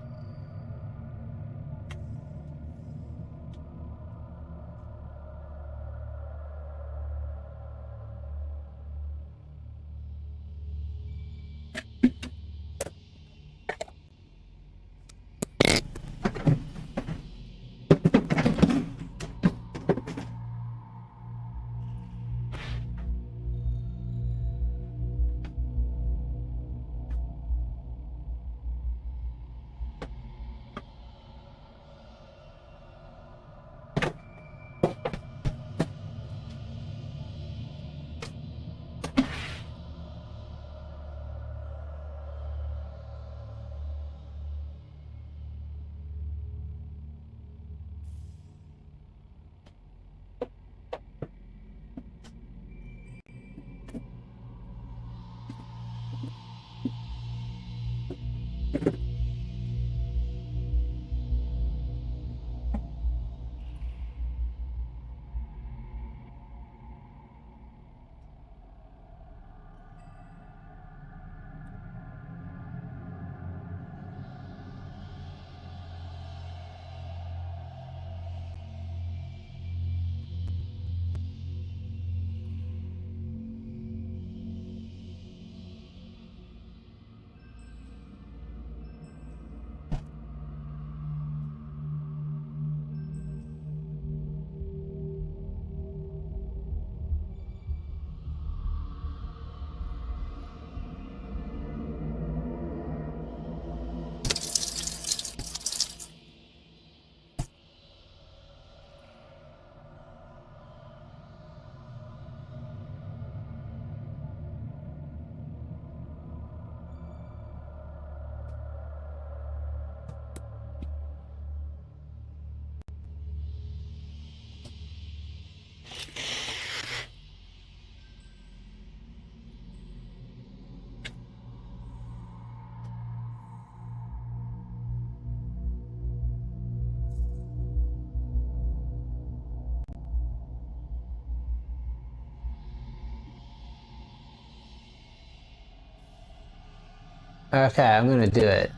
Okay, I'm gonna do it.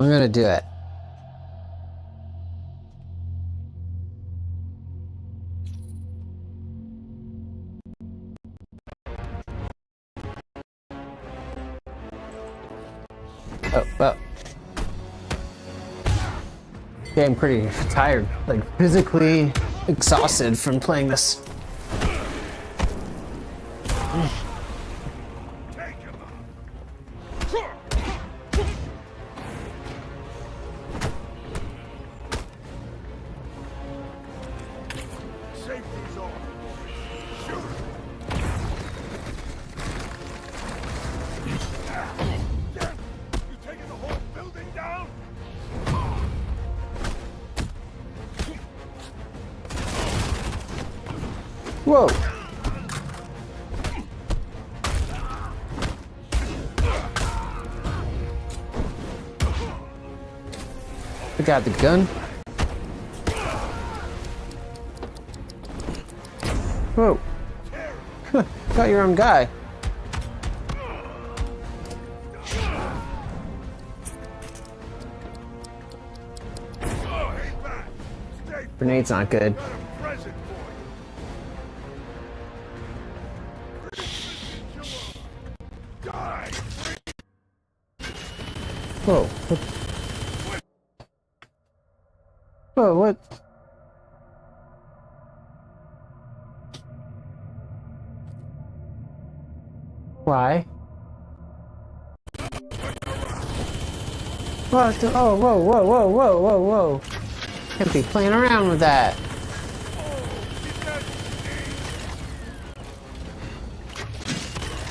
I'm gonna do it. Oh, well. Getting pretty tired, like physically exhausted from playing this. Whoa! I got the gun. Whoa! Got your own guy. Grenade's not good. Whoa. Whoa, what? Why? What the, oh, whoa, whoa, whoa, whoa, whoa, whoa. Can't be playing around with that.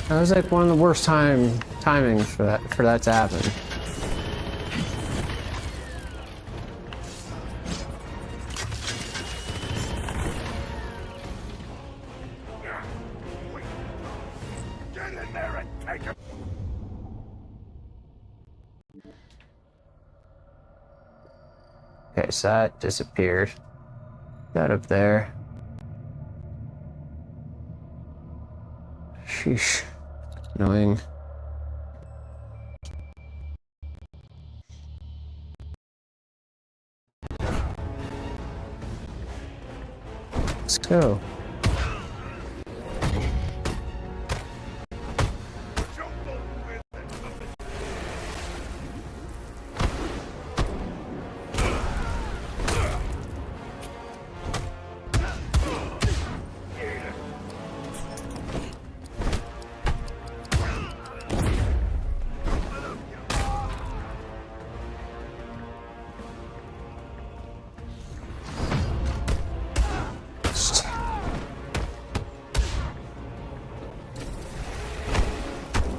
That was like one of the worst timings for that to happen. Okay, so that disappeared. That up there. Sheesh. Annoying. Let's go.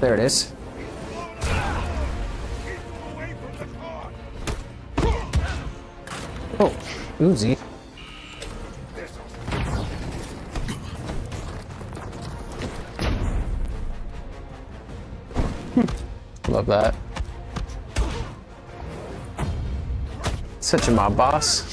There it is. Oh, Uzi. Love that. Such a mob boss.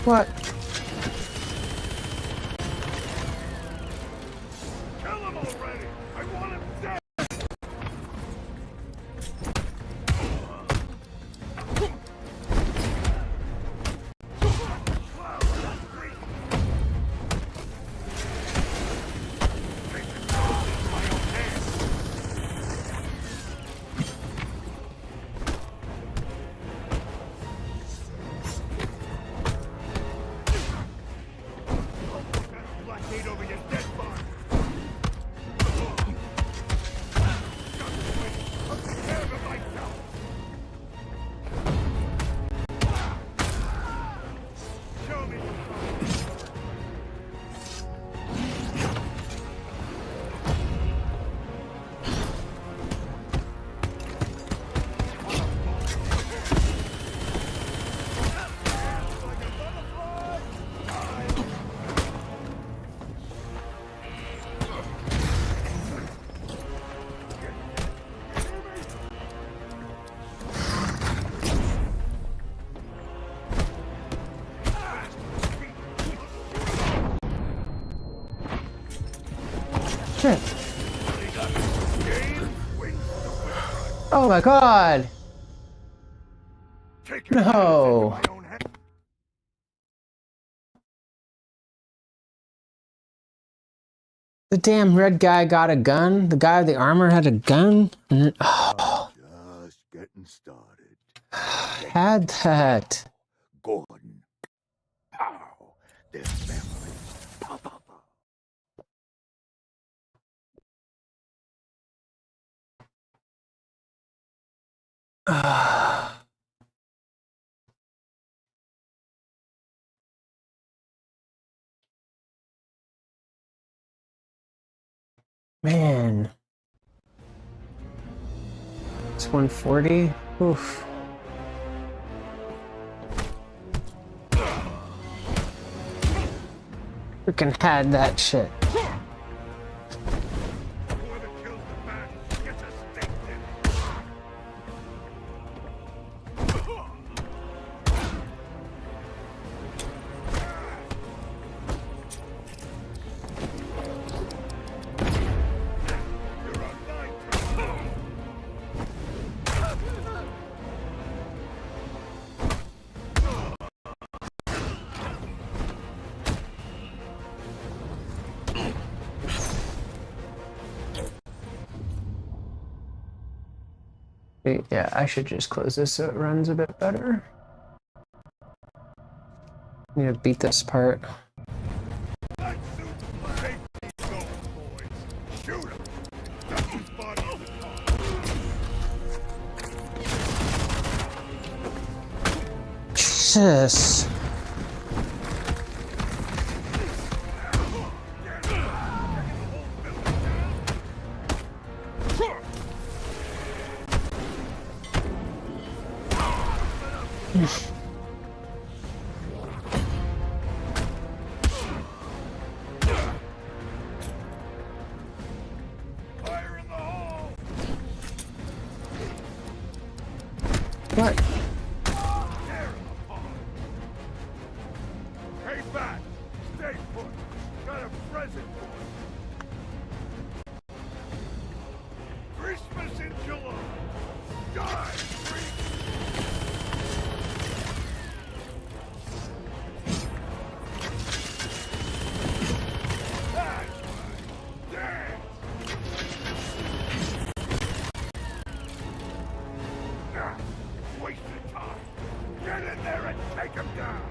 What? Kill him already! I want him dead! Shit. Oh my god! No! The damn red guy got a gun? The guy with the armor had a gun? And then, oh. Just getting started. Had that. Gordon. Pow. Their family. Pow, pow, pow. Man. It's 140? Oof. Freaking had that shit. Wait, yeah, I should just close this so it runs a bit better. Need to beat this part. Jesus. What? Hey, back! Stay put! Got a present for you! Christmas in July! Die, freak! That's right! Dance! Nah, wasted time! Get in there and take him down!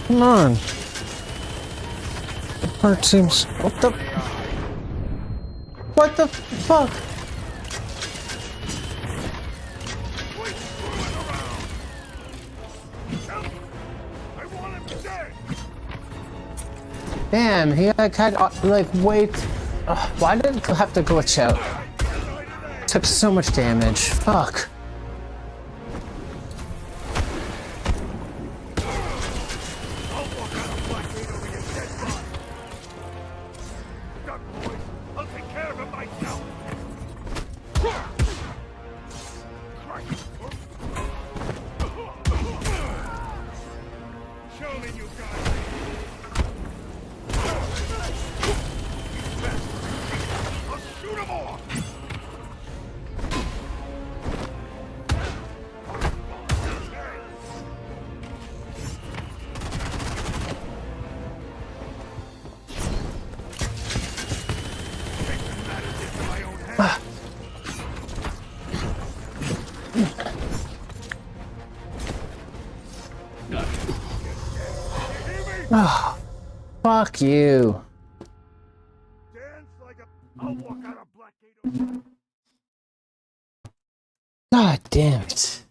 Come on. The part seems... What the... What the fuck? Damn, he like had like wait. Why did it have to glitch out? Took so much damage. Fuck. Oh, fuck you. God damn it.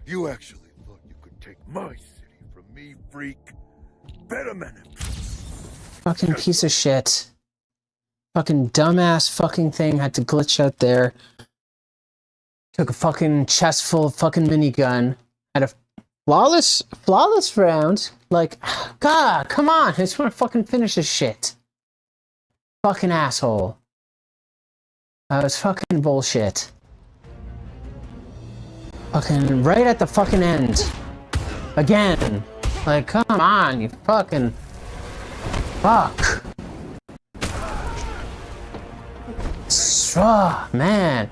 You actually thought you could take my city from me, freak? Better men have... Fucking piece of shit. Fucking dumbass fucking thing had to glitch out there. Took a fucking chest full of fucking minigun. Had a flawless round. Like, God, come on. I just want to fucking finish this shit. Fucking asshole. That was fucking bullshit. Fucking right at the fucking end. Again. Like, come on, you fucking... Fuck. Oh, man.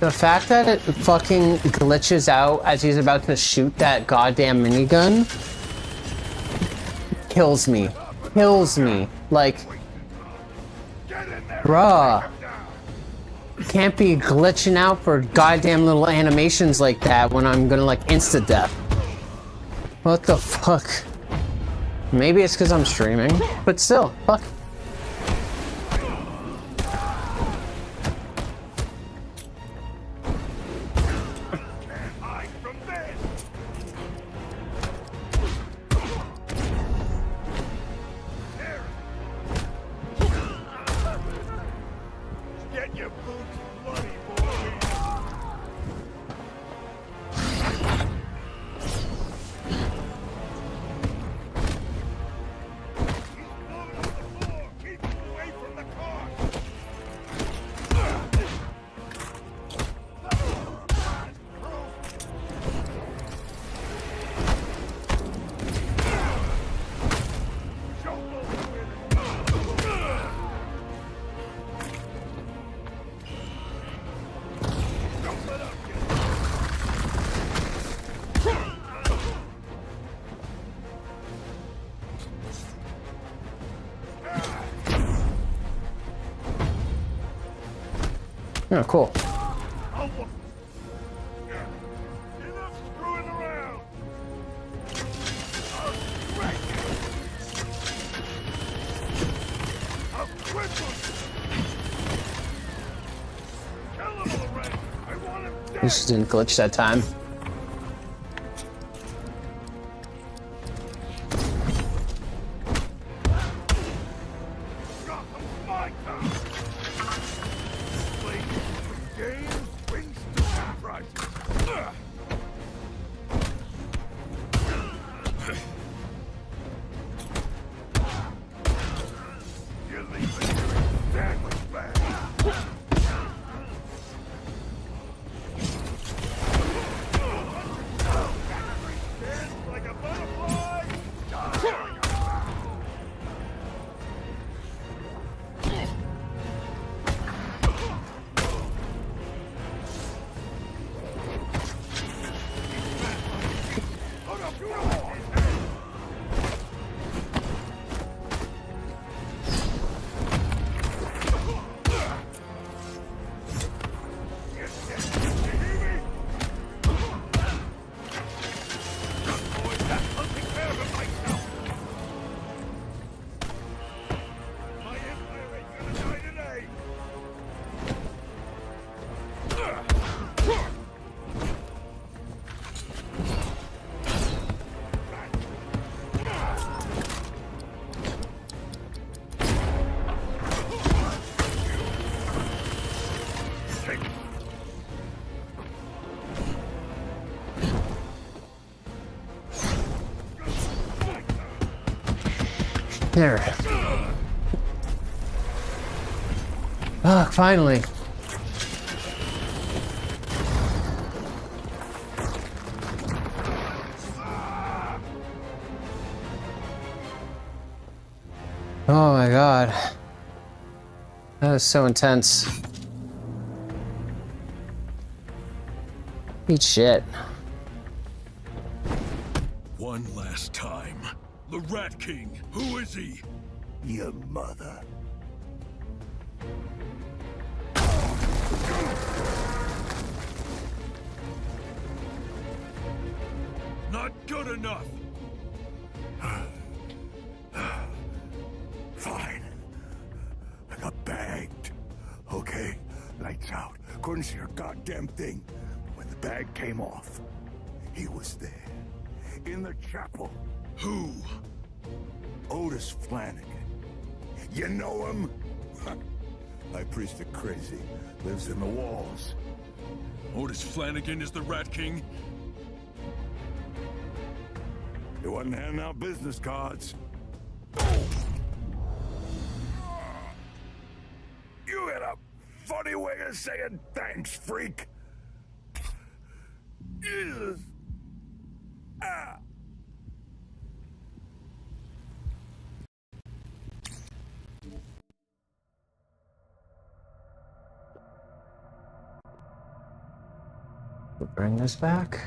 The fact that it fucking glitches out as he's about to shoot that goddamn minigun kills me. Kills me. Like, bruh. Can't be glitching out for goddamn little animations like that when I'm gonna like insta-death. What the fuck? Maybe it's because I'm streaming, but still, fuck. Oh, cool. He just didn't glitch that time. There. Ah, finally. Oh my god. That was so intense. Eat shit. One last time. The Rat King, who is he? Your mother. Not good enough! Fine. I got bagged. Okay, lights out. Couldn't see a goddamn thing. When the bag came off, he was there. In the chapel. Who? Otis Flanagan. You know him? My priest is crazy. Lives in the walls. Otis Flanagan is the Rat King? He wasn't handing out business cards. You had a funny way of saying thanks, freak. Jesus. Ah. We'll bring this back.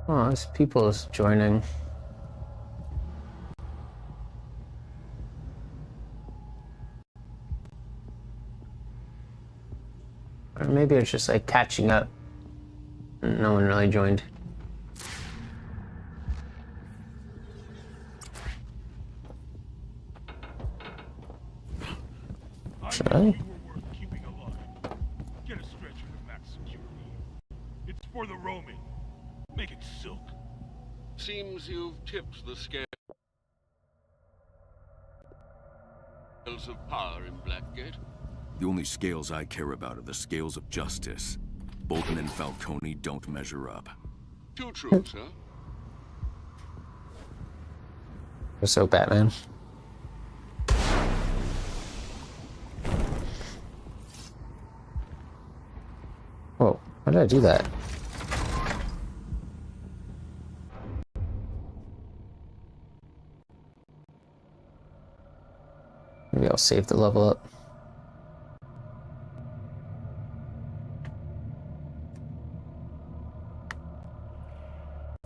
Oh, there's people joining. Or maybe it's just like catching up. No one really joined. Should I? Get a stretcher to max security. It's for the roaming. Make it silk. Seems you've tipped the scales of power in Blackgate. The only scales I care about are the scales of justice. Bolton and Falcone don't measure up. Too true, sir. So Batman. Whoa, why did I do that? Maybe I'll save the level up.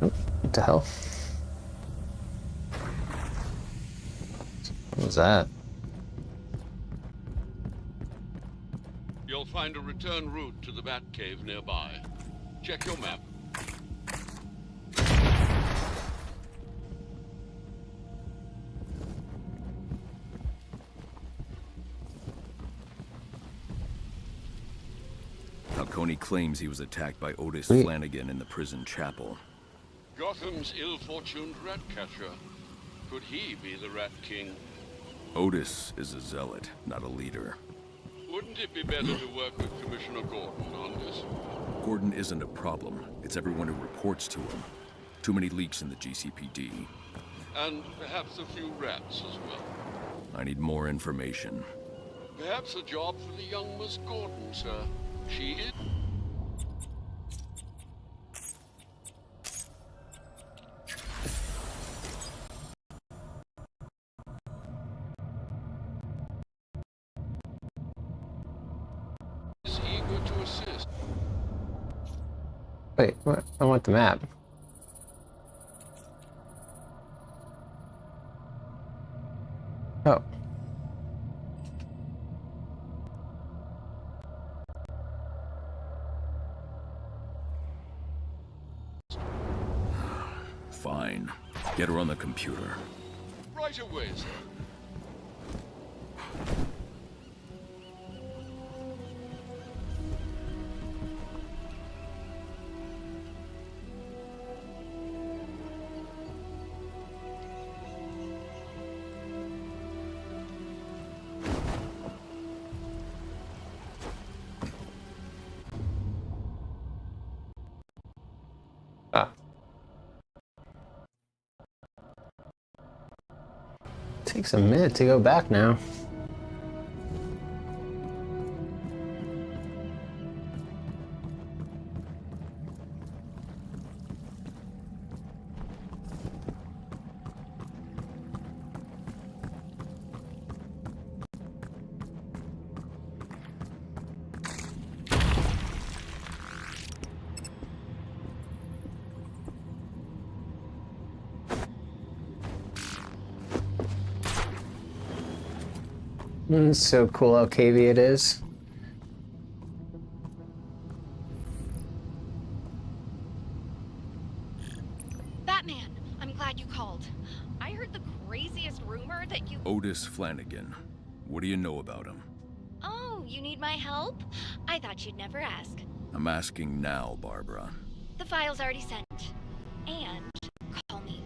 Oh, what the hell? What was that? You'll find a return route to the Batcave nearby. Check your map. Falcone claims he was attacked by Otis Flanagan in the prison chapel. Gotham's ill-fortuned rat catcher. Could he be the Rat King? Otis is a zealot, not a leader. Wouldn't it be better to work with Commissioner Gordon on this? Gordon isn't a problem. It's everyone who reports to him. Too many leaks in the GCPD. And perhaps a few rats as well. I need more information. Perhaps a job for the young Miss Gordon, sir. She is... eager to assist. Wait, what? I want the map. Oh. Fine. Get her on the computer. Right away, sir. Ah. Takes a minute to go back now. So cool how cavey it is. Batman, I'm glad you called. I heard the craziest rumor that you... Otis Flanagan. What do you know about him? Oh, you need my help? I thought you'd never ask. I'm asking now, Barbara. The file's already sent. And call me.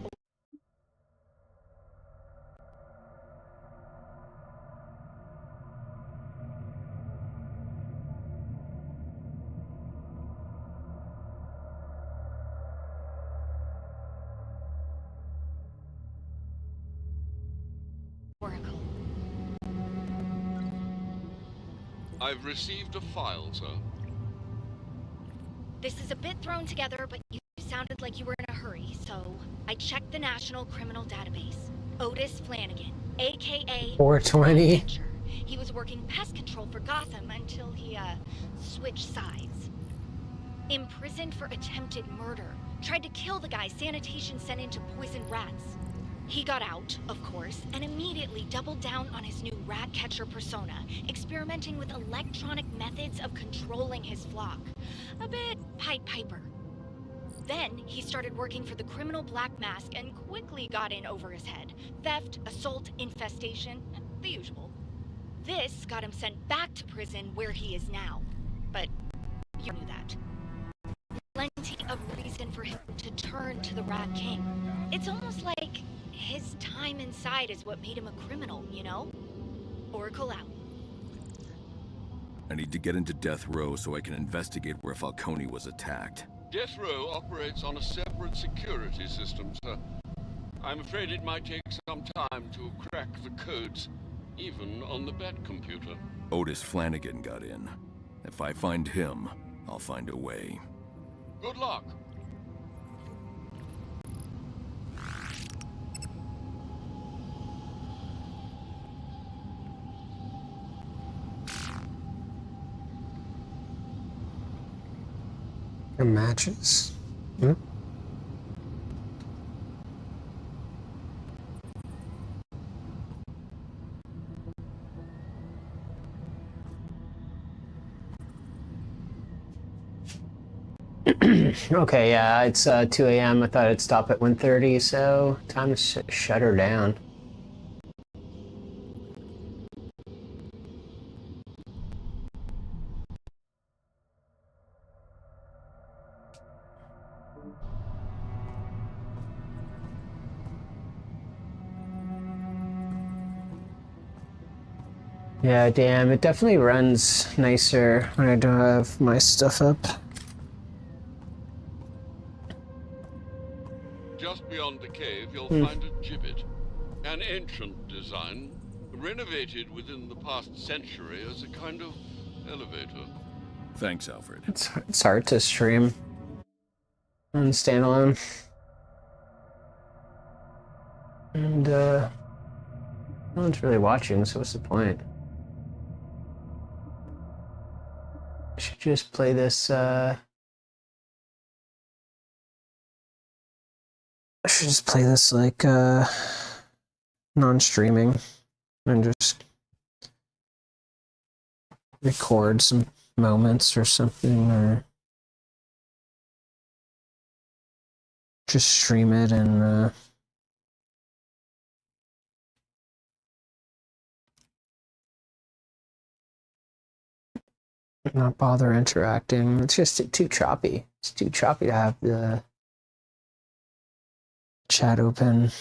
Oracle. I've received a file, sir. This is a bit thrown together, but you sounded like you were in a hurry, so I checked the National Criminal Database. Otis Flanagan, aka 420. He was working pest control for Gotham until he, switched sides. Imprisoned for attempted murder. Tried to kill the guy sanitation sent in to poison rats. He got out, of course, and immediately doubled down on his new rat catcher persona, experimenting with electronic methods of controlling his flock. A bit Pied Piper. Then he started working for the criminal Black Mask and quickly got in over his head. Theft, assault, infestation, the usual. This got him sent back to prison where he is now. But you knew that. Plenty of reason for him to turn to the Rat King. It's almost like his time inside is what made him a criminal, you know? Oracle out. I need to get into death row so I can investigate where Falcone was attacked. Death Row operates on a separate security system, sir. I'm afraid it might take some time to crack the codes, even on the Bat computer. Otis Flanagan got in. If I find him, I'll find a way. Good luck. Matches. Hmm? Okay, yeah, it's 2 a.m. I thought it'd stop at 1:30, so time to shut her down. Yeah, damn, it definitely runs nicer when I don't have my stuff up. Just beyond the cave, you'll find a gibbet. An ancient design, renovated within the past century as a kind of elevator. Thanks, Alfred. It's hard to stream on standalone. And, no one's really watching, so what's the point? I should just play this, I should just play this, like, non-streaming, and just record some moments or something, or just stream it and, not bother interacting. It's just too choppy. It's too choppy to have the chat open.